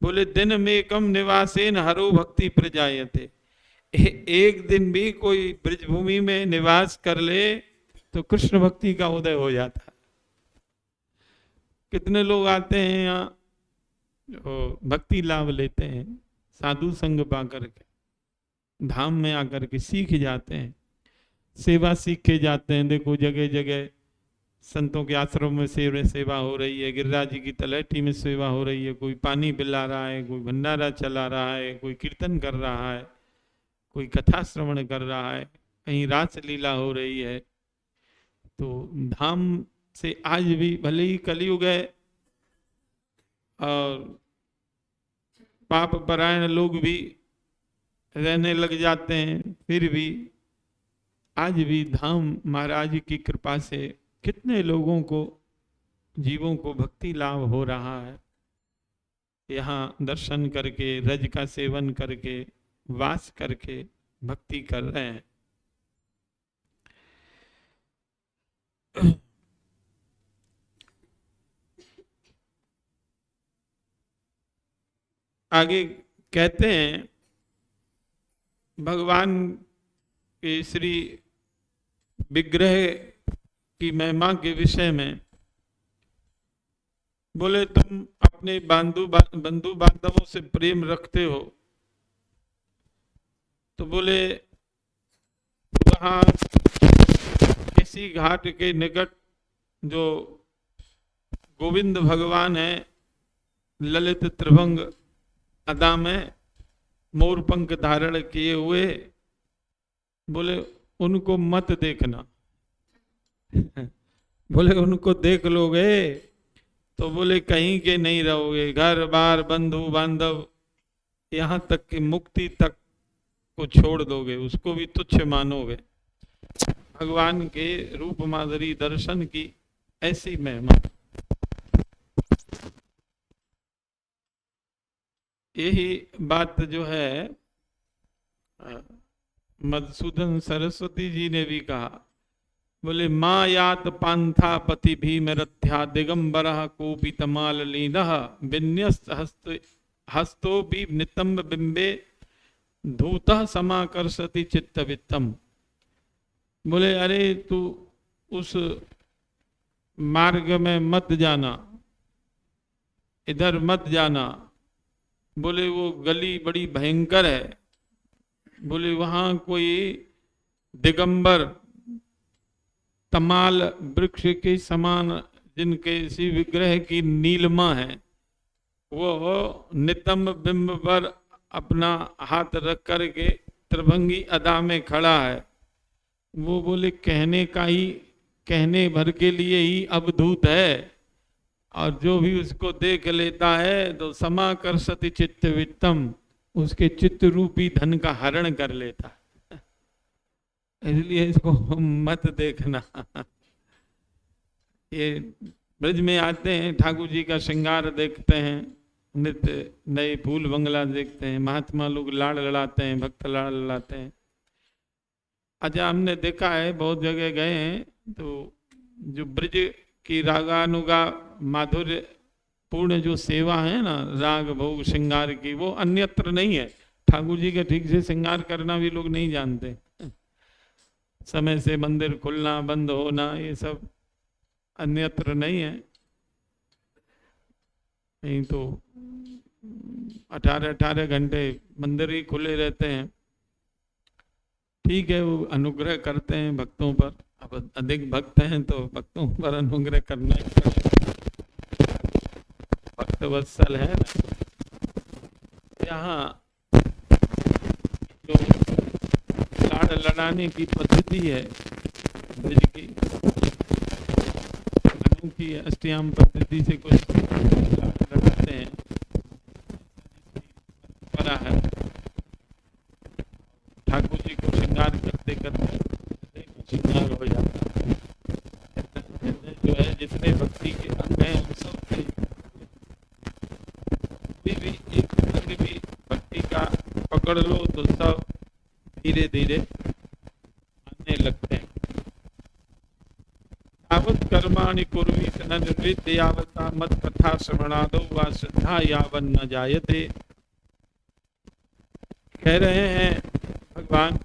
बोले दिन में कम निवासेन हरो भक्ति प्रजायते, एक दिन भी कोई ब्रजभूमि में निवास कर ले तो कृष्ण भक्ति का उदय हो जाता है। कितने लोग आते हैं यहाँ भक्ति लाभ लेते हैं, साधु संग पा करके धाम में आकर के सीख जाते हैं, सेवा सीख के जाते हैं। देखो जगह जगह संतों के आश्रम में सेवा हो रही है, गिरिराज जी की तलहटी में सेवा हो रही है, कोई पानी पिला रहा है, कोई भंडारा चला रहा है, कोई कीर्तन कर रहा है, कोई कथा श्रवण कर रहा है, कहीं रास लीला हो रही है। तो धाम से आज भी भले ही कलयुग है और पाप परायण लोग भी रहने लग जाते हैं, फिर भी आज भी धाम महाराज की कृपा से कितने लोगों को, जीवों को भक्ति लाभ हो रहा है। यहाँ दर्शन करके, रज का सेवन करके, वास करके भक्ति कर रहे हैं। आगे कहते हैं भगवान के श्री विग्रह की महिमा के विषय में। बोले तुम अपने बंधु बांधवों से प्रेम रखते हो, तो बोले वहाँ किसी घाट के निकट जो गोविंद भगवान है, ललित त्रिभंग अदा में मोर पंख धारण किए हुए, बोले उनको मत देखना। बोले उनको देख लोगे तो बोले कहीं के नहीं रहोगे, घर बार बंधु बांधव यहाँ तक कि मुक्ति तक को छोड़ दोगे, उसको भी तुच्छ मानोगे। भगवान के रूप माधुरी दर्शन की ऐसी महिमा। यही बात जो है मधुसूदन सरस्वती जी ने भी कहा, बोले माँ यात पांथा पति भीम रथ्या दिगंबर कोपी तमाल लीन विन्यस्त हस्तो भी नितंब बिंबे धूत समाकर्षति चित्त वित्तम। बोले अरे तू उस मार्ग में मत जाना, इधर मत जाना, बोले वो गली बड़ी भयंकर है, बोले वहां कोई दिगंबर तमाल वृक्ष के समान जिनके इसी विग्रह की नीलमा है, वो नितंब बिंब पर अपना हाथ रख करके त्रिभंगी अदा में खड़ा है। वो बोले कहने भर के लिए ही अवधूत है, और जो भी उसको देख लेता है तो समाकर्षति चित्त वित्तम, उसके चित्त रूपी धन का हरण कर लेता है। इसलिए इसको मत देखना। ये ब्रज में आते हैं, ठाकुर जी का श्रृंगार देखते हैं, नित्य नए फूल बंगला देखते हैं, महात्मा लोग लाड़ लड़ाते हैं, भक्त लाड़ लड़ाते हैं। अच्छा, हमने देखा है बहुत जगह गए हैं तो जो ब्रज की रागानुगा माधुर्य पूर्ण जो सेवा है ना, राग भोग श्रृंगार की, वो अन्यत्र नहीं है। ठाकुर जी के ठीक से श्रृंगार करना भी लोग नहीं जानते। समय से मंदिर खुलना बंद होना ये सब अन्यत्र नहीं है। नहीं तो 18-18 घंटे मंदिर ही खुले रहते हैं। ठीक है, वो अनुग्रह करते हैं भक्तों पर। अब अधिक भक्त हैं तो भक्तों पर अनुग्रह करना ही पड़ेगा, भक्त वत्सल है ना। यहाँ जो लाड़ लड़ाने की पद्धति है ब्रज की, अनूठी अष्टयाम पद्धति से कुछ लाड़ लड़ाते हैं, परा है। ठाकुर जी को श्रृंगार करते करते श्रृंगार हो जाता है। जो है जितने भक्ति के अंग हैं उन सब भी एक अंग भी भक्ति का पकड़ लो तो सब धीरे धीरे आने लगते हैं। यावत् कर्माणि कुर्वीत न निवृत्त यावता मत कथा श्रवणादो वा श्रद्धा यावन न जायते। कह रहे हैं भगवान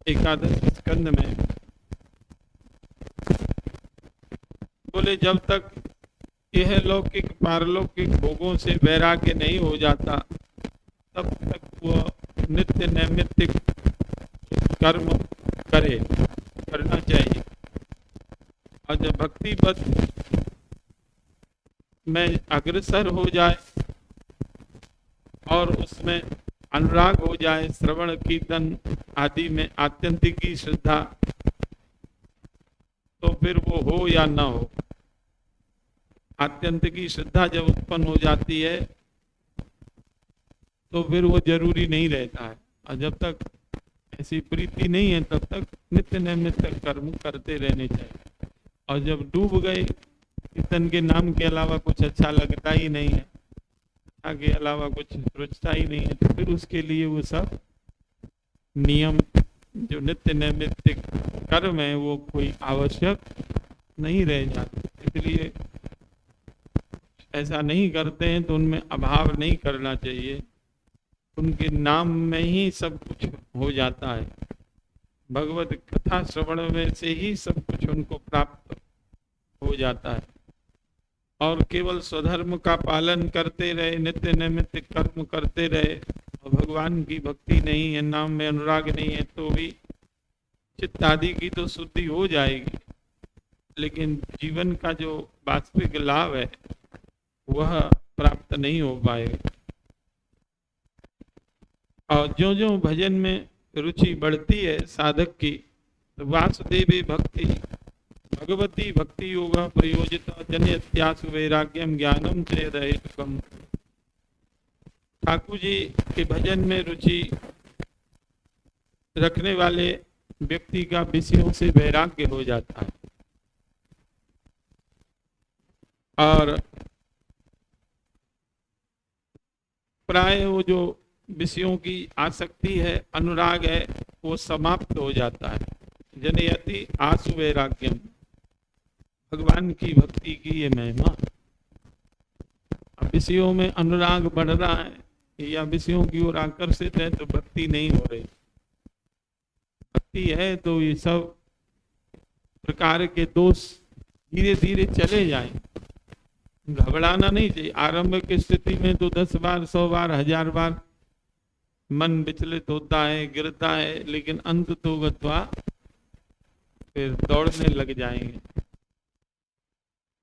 एकादश स्कंद में, बोले जब तक यह लौकिक पारलौकिक भोगों से वैराग्य नहीं हो जाता तब तक वह नित्य नैमित्तिक कर्म करना चाहिए। और जब भक्ति पथ में अग्रसर हो जाए और उसमें अनुराग हो जाए, श्रवण कीर्तन आदि में आत्यंतिक की श्रद्धा, तो फिर वो हो या ना हो, आत्यंतिक की श्रद्धा जब उत्पन्न हो जाती है तो फिर वो जरूरी नहीं रहता है। और जब तक ऐसी प्रीति नहीं है तब तक नित्य नैमित्त कर्म करते रहने चाहिए। और जब डूब गए, कीर्तन के नाम के अलावा कुछ अच्छा लगता ही नहीं है, आगे अलावा कुछ रुचता ही नहीं है, तो फिर उसके लिए वो सब नियम जो नित्य नैमित्तिक कर्म है वो कोई आवश्यक नहीं रह जाते। इसलिए ऐसा नहीं करते हैं तो उनमें अभाव नहीं करना चाहिए, उनके नाम में ही सब कुछ हो जाता है। भगवत कथा श्रवण में से ही सब कुछ उनको प्राप्त हो जाता है। और केवल स्वधर्म का पालन करते रहे, नित्य नैमित्तिक कर्म करते रहे और भगवान की भक्ति नहीं है, नाम में अनुराग नहीं है, तो भी चित्त आदि की तो शुद्धि हो जाएगी, लेकिन जीवन का जो वास्तविक लाभ है वह प्राप्त नहीं हो पाएगा। और ज्यों ज्यों भजन में रुचि बढ़ती है साधक की, तो वासुदेवी भक्ति भगवती भक्ति योग प्रयोजित जन्यत्यासु वैराग्यम ज्ञानम चेदहेतुकम। ठाकुर जी के भजन में रुचि रखने वाले व्यक्ति का विषयों से वैराग्य हो जाता है। और प्राय वो जो विषयों की आसक्ति है, अनुराग है, वो समाप्त हो जाता है। जनयति आसु वैराग्यम, भगवान की भक्ति की ये महिमा। विषयों में अनुराग बढ़ रहा है या विषयों की ओर आकर्षित है तो भक्ति नहीं हो रही। भक्ति है तो ये सब प्रकार के दोष धीरे धीरे चले जाएं। घबराना नहीं चाहिए। आरंभ की स्थिति में तो 10 बार 100 बार 1000 बार मन विचलित होता है, गिरता है, लेकिन अंत तो गत्वा फिर दौड़ने लग जाएंगे।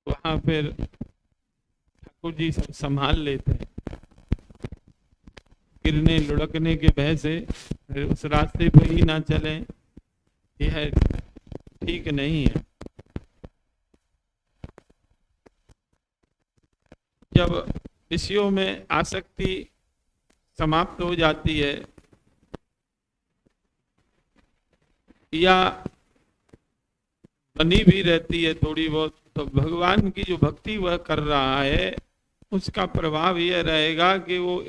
वहां फिर ठाकुर जी सब संभाल लेते हैं। गिरने लुढ़कने के भय से फिर उस रास्ते पर ही ना चलें, यह ठीक नहीं है। जब विषयों में आसक्ति समाप्त हो जाती है या बनी भी रहती है थोड़ी बहुत, तो भगवान की जो भक्ति वह कर रहा है उसका प्रभाव यह रहेगा कि वो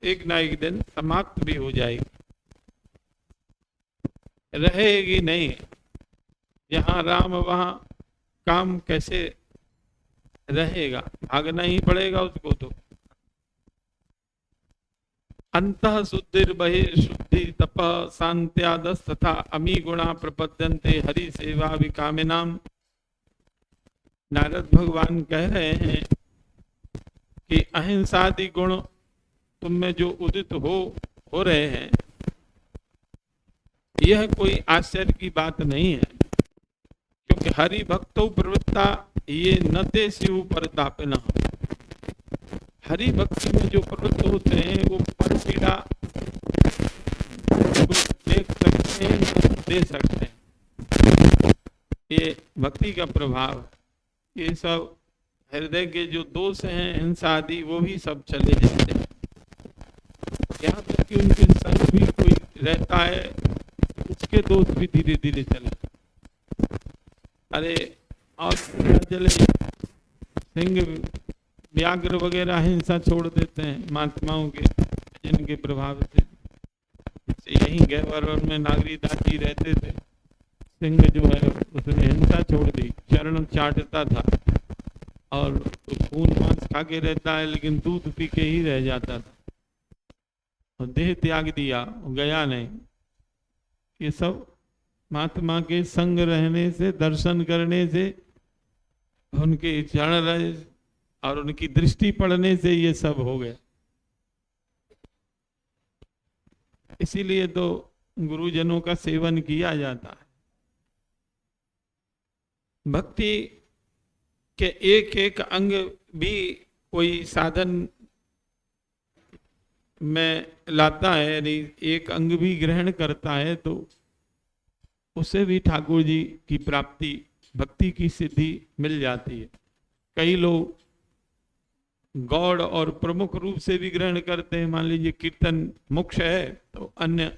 एक ना एक दिन समाप्त भी हो जाएगी, रहेगी नहीं। जहाँ राम वहाँ काम कैसे रहेगा, भागना ही पड़ेगा उसको। तो अंतः शुद्धिर बहिर्शुद्धि तप शांत्यादस तथा अमी गुणा प्रपद्यन्ते हरि सेवा विकामिनाम। नारद भगवान कह रहे हैं कि अहिंसादि गुण तुम में जो उदित हो रहे हैं, यह कोई आश्चर्य की बात नहीं है, क्योंकि हरि भक्तो प्रवृत्ता ये न ते शिव परतापिना। हरि भक्ति में जो प्रवृत्त होते हैं वो पर पीड़ा देख सकते हैं, दे सकते हैं। ये भक्ति का प्रभाव है। ये सब हृदय के जो दोष हैं, हिंसा आदि, वो भी सब चले जाते हैं। यहाँ तक कि उनके संग भी कोई रहता है, उसके दोष भी धीरे धीरे चले। अरे और चले सिंह व्याघ्र वगैरह हिंसा छोड़ देते हैं महात्माओं के भजन के प्रभाव से। यहीं गैवर में नागरीदास जी रहते थे, सिंह जो है उसने हिंसा छोड़ दी, चरण चाटता था और खून मांस खा के रहता है, लेकिन दूध पी के ही रह जाता था और देह त्याग दिया, गया नहीं। ये सब महात्मा के संग रहने से, दर्शन करने से, उनके चरण रहे और उनकी दृष्टि पड़ने से ये सब हो गया। इसीलिए तो गुरुजनों का सेवन किया जाता है। भक्ति के एक एक अंग भी कोई साधन में लाता है, यानी एक अंग भी ग्रहण करता है तो उसे भी ठाकुर जी की प्राप्ति, भक्ति की सिद्धि मिल जाती है। कई लोग गौड़ और प्रमुख रूप से भी ग्रहण करते हैं। मान लीजिए कीर्तन मुख्य है तो अन्य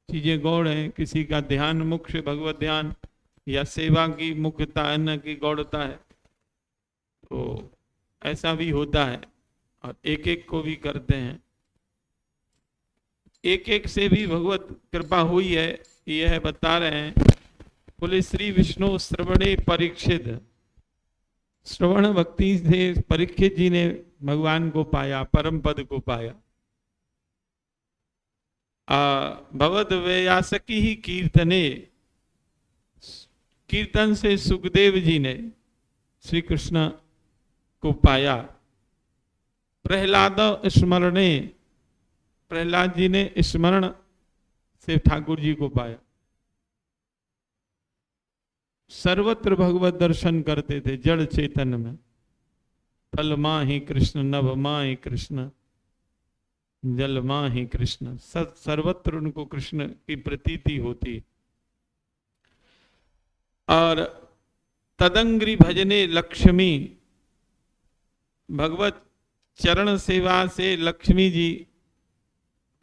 चीजें गौड़ हैं, किसी का ध्यान मुख्य, भगवत ध्यान या सेवा की मुख्यता अन्य की गौड़ता है, तो ऐसा भी होता है और एक एक को भी करते हैं। एक एक से भी भगवत कृपा हुई है, यह बता रहे हैं। बोले श्री विष्णु श्रवणे परीक्षित, श्रवण भक्ति से परीक्षित जी ने भगवान को पाया, परम पद को पाया। भगवत वैयासकी ही कीर्तने, कीर्तन से सुखदेव जी ने श्री कृष्ण को पाया। प्रहलाद स्मरणे, प्रहलाद जी ने स्मरण से ठाकुर जी को पाया। सर्वत्र भगवत दर्शन करते थे जड़ चेतन में। फल मां ही कृष्ण, नभ मां ही कृष्ण, जल मां ही कृष्ण, सर्वत्र उनको कृष्ण की प्रतीति होती। और तदंग्री भजने लक्ष्मी, भगवत चरण सेवा से लक्ष्मी जी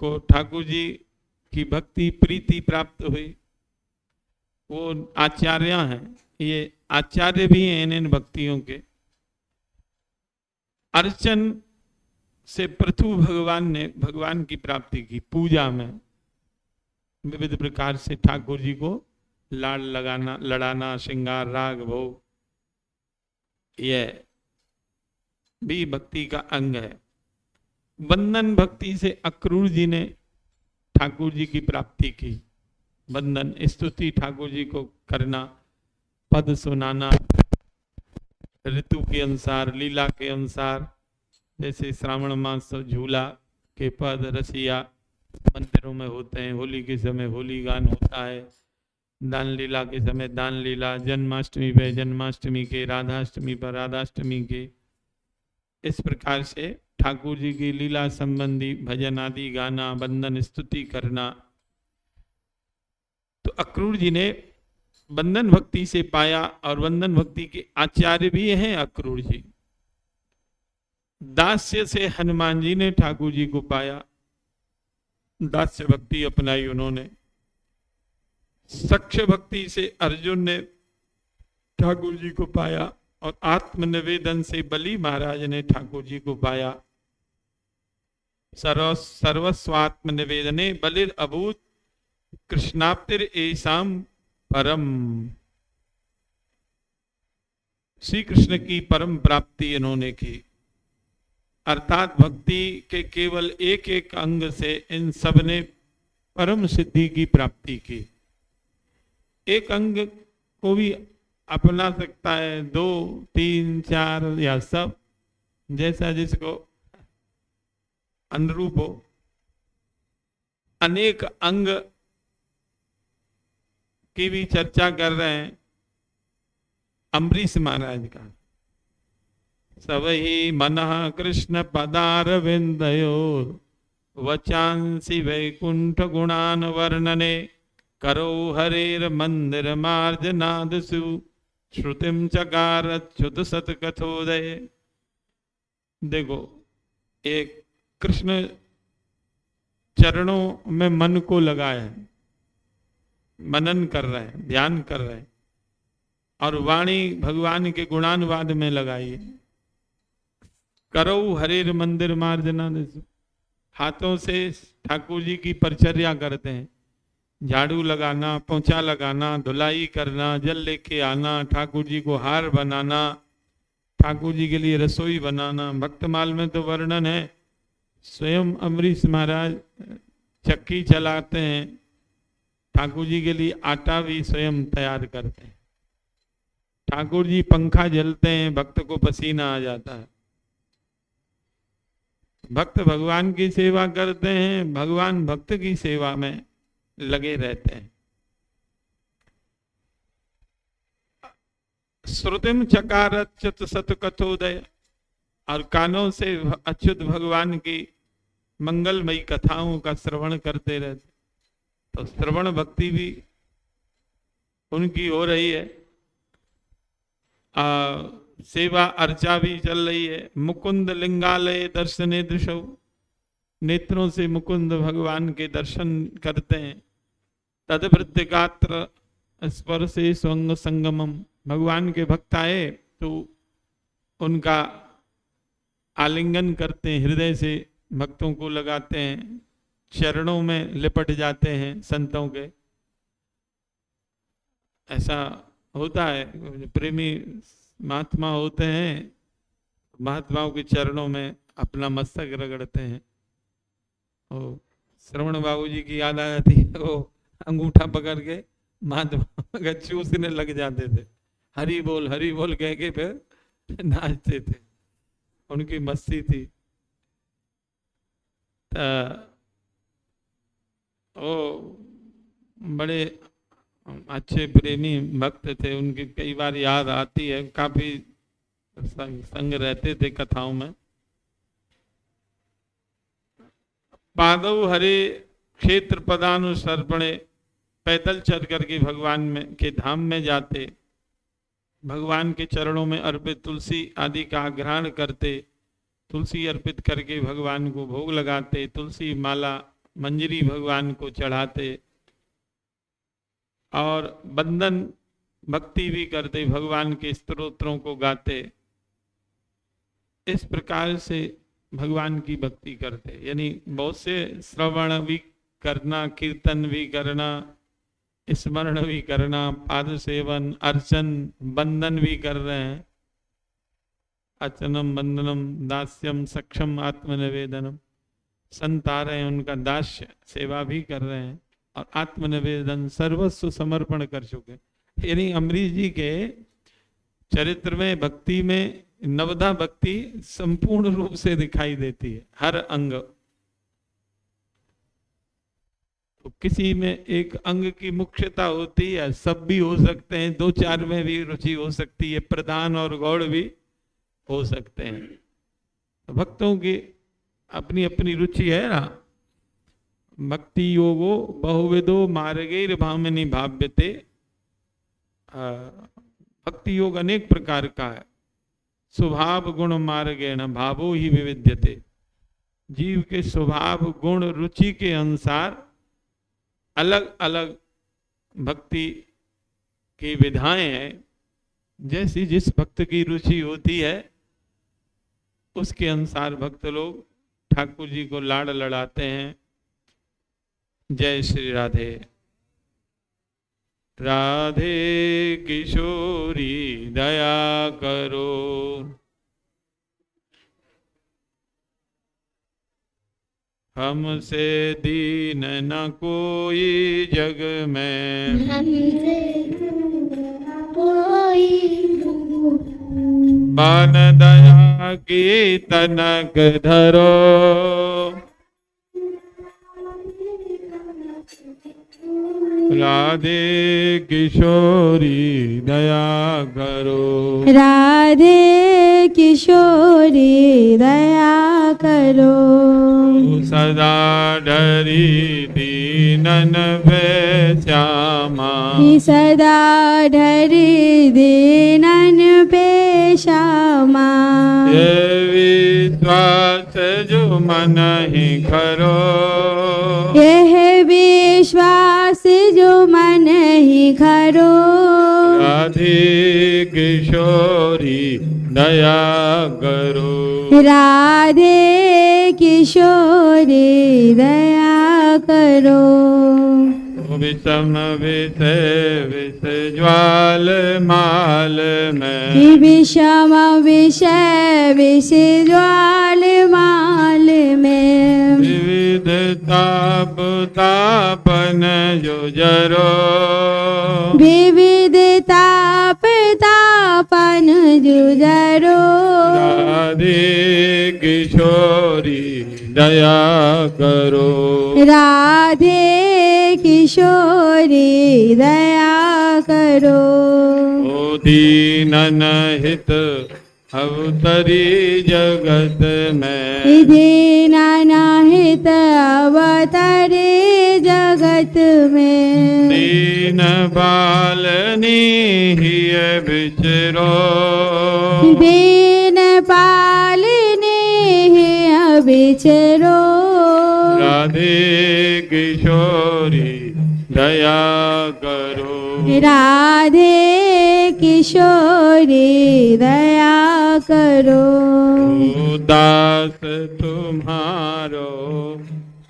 को ठाकुर जी की भक्ति प्रीति प्राप्त हुई। वो आचार्य हैं, ये आचार्य भी हैं इन भक्तियों के। अर्चन से प्रथु भगवान ने भगवान की प्राप्ति की। पूजा में विविध प्रकार से ठाकुर जी को लाड़ लगाना, लड़ाना, श्रृंगार, राग, भोग, यह भी भक्ति का अंग है। बंधन भक्ति से अक्रूर जी ने ठाकुर जी की प्राप्ति की। बंधन स्तुति ठाकुर जी को करना, पद सुनाना ऋतु के अनुसार, लीला के अनुसार, जैसे श्रावण मास झूला के पद रसिया मंदिरों में होते हैं, होली के समय होली गान होता है, दान लीला के समय दान लीला, जन्माष्टमी पे जन्माष्टमी के, राधाष्टमी पर राधाष्टमी के, इस प्रकार से ठाकुर जी की लीला संबंधी भजन आदि गाना, बंधन स्तुति करना। तो अक्रूर जी ने बंधन भक्ति से पाया और बंधन भक्ति के आचार्य भी हैं अक्रूर जी। दास्य से हनुमान जी ने ठाकुर जी को पाया, दास्य भक्ति अपनाई उन्होंने। सख्य भक्ति से अर्जुन ने ठाकुर जी को पाया और आत्मनिवेदन से बलि महाराज ने ठाकुर जी को पाया। सर्वस्वात्म निवेदने बलिर अभूत कृष्णाप्तिर एसाम परम। श्री कृष्ण की परम प्राप्ति इन्होंने की, अर्थात भक्ति के केवल एक एक अंग से इन सब ने परम सिद्धि की प्राप्ति की। एक अंग को भी अपना सकता है, 2, 3, 4 या सब, जैसा जिसको अनुरूप हो। अनेक अंग की भी चर्चा कर रहे हैं अम्बरीश महाराज का। सब ही मनः कृष्ण पदारविंदयोर वचांसि वैकुंठ गुणान वर्णने करो हरेर मंदिर मार्जनादसु श्रुतिम चकार अच्युत सत कथोदय। देखो, एक कृष्ण चरणों में मन को लगाए हैं, मनन कर रहे हैं, ध्यान कर रहे हैं, और वाणी भगवान के गुणानुवाद में लगाई है। करो हरेर मंदिर मार्जना, हाथों से ठाकुर जी की परिचर्या करते हैं, झाड़ू लगाना, पोंछा लगाना, धुलाई करना, जल लेके आना, ठाकुर जी को हार बनाना, ठाकुर जी के लिए रसोई बनाना। भक्तमाल में तो वर्णन है, स्वयं अम्बरीश महाराज चक्की चलाते हैं, ठाकुर जी के लिए आटा भी स्वयं तैयार करते हैं। ठाकुर जी पंखा जलते हैं, भक्त को पसीना आ जाता है। भक्त भगवान की सेवा करते हैं, भगवान भक्त की सेवा में लगे रहते हैं। श्रुतिम चकार अच्युत सत कथोदय, और कानों से अच्युत भगवान की मंगलमयी कथाओं का श्रवण करते रहते। तो श्रवण भक्ति भी उनकी हो रही है, सेवा अर्चा भी चल रही है। मुकुंद लिंगालय दर्शने दृशौ, नेत्रों से मुकुंद भगवान के दर्शन करते हैं। तदवृत्ति गात्र स्पर्शे स्वंग संगमम, भगवान के भक्त आए तो उनका आलिंगन करते हैं, हृदय से भक्तों को लगाते हैं, चरणों में लिपट जाते हैं संतों के। ऐसा होता है, प्रेमी महात्मा होते हैं, महात्माओं के चरणों में अपना मस्तक रगड़ते हैं। और श्रवण बाबू जी की याद आ जाती है, वो अंगूठा पकड़ के महात्मा का चूसने लग जाते थे, हरि बोल कह के फिर नाचते थे, उनकी मस्ती थी। वो बड़े अच्छे प्रेमी भक्त थे, उनकी कई बार याद आती है, काफी संग रहते थे कथाओं में। पादव हरे क्षेत्र पदानुसर्पणे, पैदल चल करके भगवान में के धाम में जाते, भगवान के चरणों में अर्पित तुलसी आदि का आग्रहण करते, तुलसी अर्पित करके भगवान को भोग लगाते, तुलसी माला मंजरी भगवान को चढ़ाते। और बंदन भक्ति भी करते, भगवान के स्तोत्रों को गाते, इस प्रकार से भगवान की भक्ति करते। यानी बहुत से श्रवण भी करना, कीर्तन भी करना, स्मरण भी करना, पाद सेवन, अर्चन, बंदन भी कर रहे हैं। अर्चनम बंदनम दास्यम सक्षम आत्मनिवेदनम, संत आ रहे हैं, उनका दास्य सेवा भी कर रहे हैं और आत्मनिवेदन सर्वस्व समर्पण कर चुके। यानी अमरीश जी के चरित्र में, भक्ति में नवधा भक्ति संपूर्ण रूप से दिखाई देती है, हर अंग। तो किसी में एक अंग की मुख्यता होती है, सब भी हो सकते हैं, दो चार में भी रुचि हो सकती है, प्रधान और गौड़ भी हो सकते हैं। भक्तों की अपनी अपनी रुचि है ना। भक्ति योगो बहुविधो मार्गैर भामिनी भाव्यते। भक्ति योग अनेक प्रकार का है। स्वभाव गुण मार्गेण भावो ही विविध्यते। जीव के स्वभाव गुण रुचि के अनुसार अलग अलग भक्ति की विधाएं हैं। जैसी जिस भक्त की रुचि होती है उसके अनुसार भक्त लोग ठाकुर जी को लाड़ लड़ाते हैं। जय श्री राधे। राधे किशोरी दया करो, हमसे दीन न कोई जग में, बान दया की तनक धरो, राधे किशोरी दया करो, राधे किशोरी दया करो, सदा डरी दीनन पे श्यामा, सदा डरी दीनन पे श्यामा, ये विश्वास जो मन ही करो, यह विश्वास जो मन ही करो, राधे किशोरी दया करो, राधे किशोरी दया करो, विषम विषय विष ज्वाल माल में, विषम विषय विष ज्वाल माल में, विविध ताप तापन जो जरो, विविध ताप तापन जुजरो, राधे किशोरी दया करो, राधे किशोरी दया करो, ओ दीनन हित अवतरी जगत में, दीननाहित अवतरे जगत में, दीन बालनी हिय बिचरो, दीन पालने है बिचरो, राधे किशोरी दया करो, राधे किशोरी दया करो, दास तुम्हारो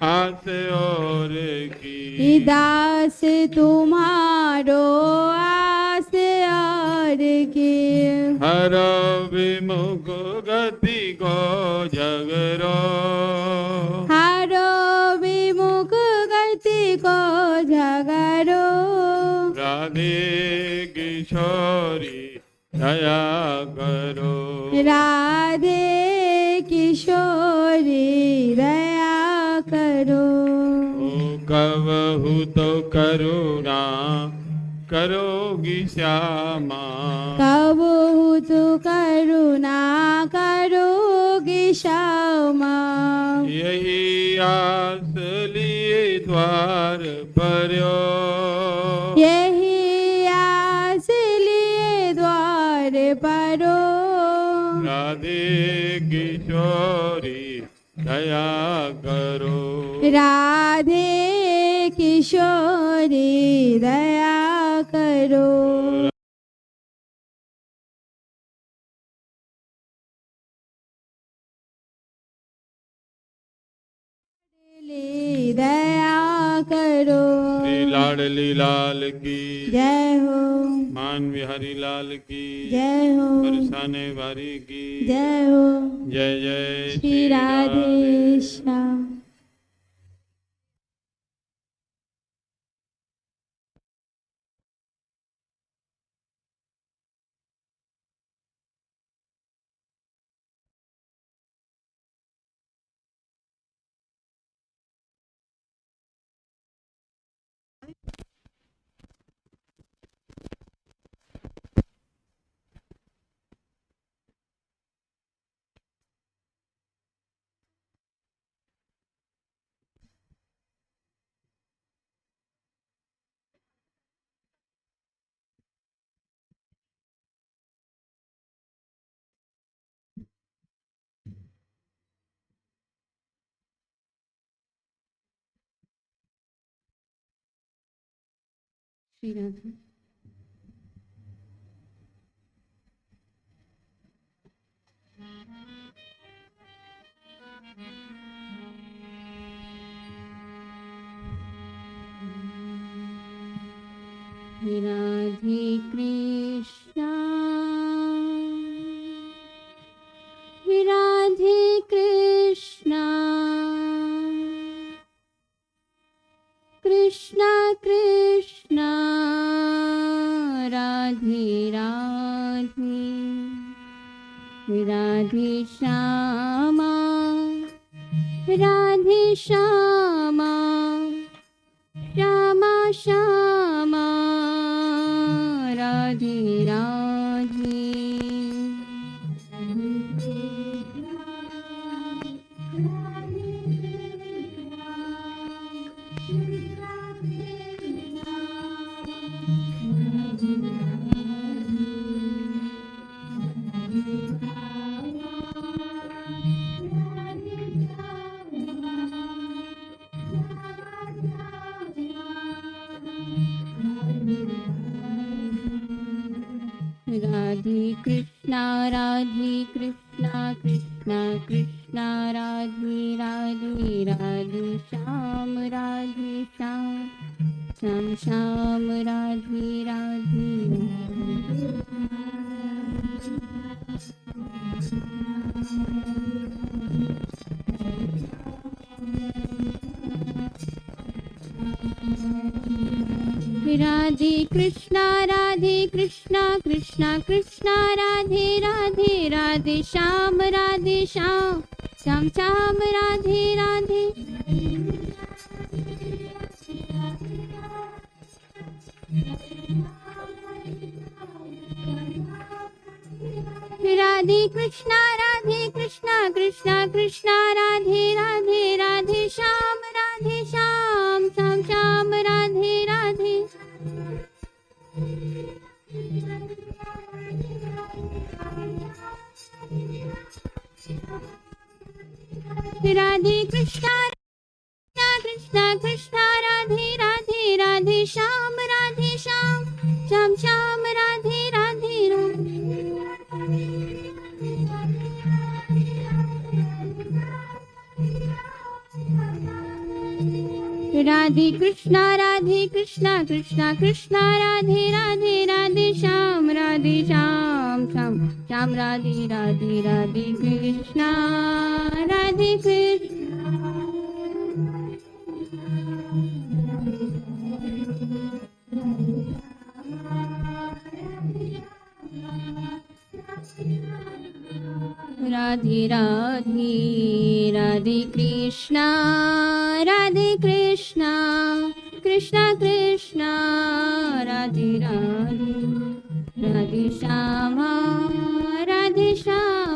आस और की, दास तुम्हारो आस और की, हर विमुख गति को झगरो, हारो विमुख गति को झगरो, राधे किशोरी दया करो, राधे किशोरी दया करो, कबहु तो करुणा करोगी श्यामा, कबहु तो करुणा करोगी श्यामा, यही आस लिए द्वार पर्यो, यही आस लिए द्वार परो, राधे किशोरी दया करो, राधे किशोरी दया करो। ले दया करो। श्री लाडली लाल की जय हो। मान बिहारी लाल की जय हो। बरसाने वारी की जय हो। जय जय श्री राधे श्याम। श्री राधे। राधे कृष्णा राधे कृष्णा कृष्णा कृष्णा राधे राधे राधे श्यामा राधे श्यामा श्यामा श्यामा राधे राधे राधे कृष्णा कृष्णा कृष्णा राधे राधे राधे श्याम श्याम श्याम राधे राधे राधे कृष्णा कृष्णा कृष्णा राधे राधे राधे श्याम श्याम श्याम राधे राधे राधे कृष्णा कृष्णा कृष्णा राधे राधे राधे श्याम श्याम श्याम राधे राधे राधे कृष्णा कृष्णा राधे राधे राधे श्याम श्याम श्याम राधे राधे राधे कृष्णा कृष्णा राधे राधे राधे श्याम श्याम श्याम राधे राधे राधे कृष्णा राधे कृष्णा राधे राधे राधे कृष्णा कृष्णा कृष्णा राधे राधे राधे श्यामा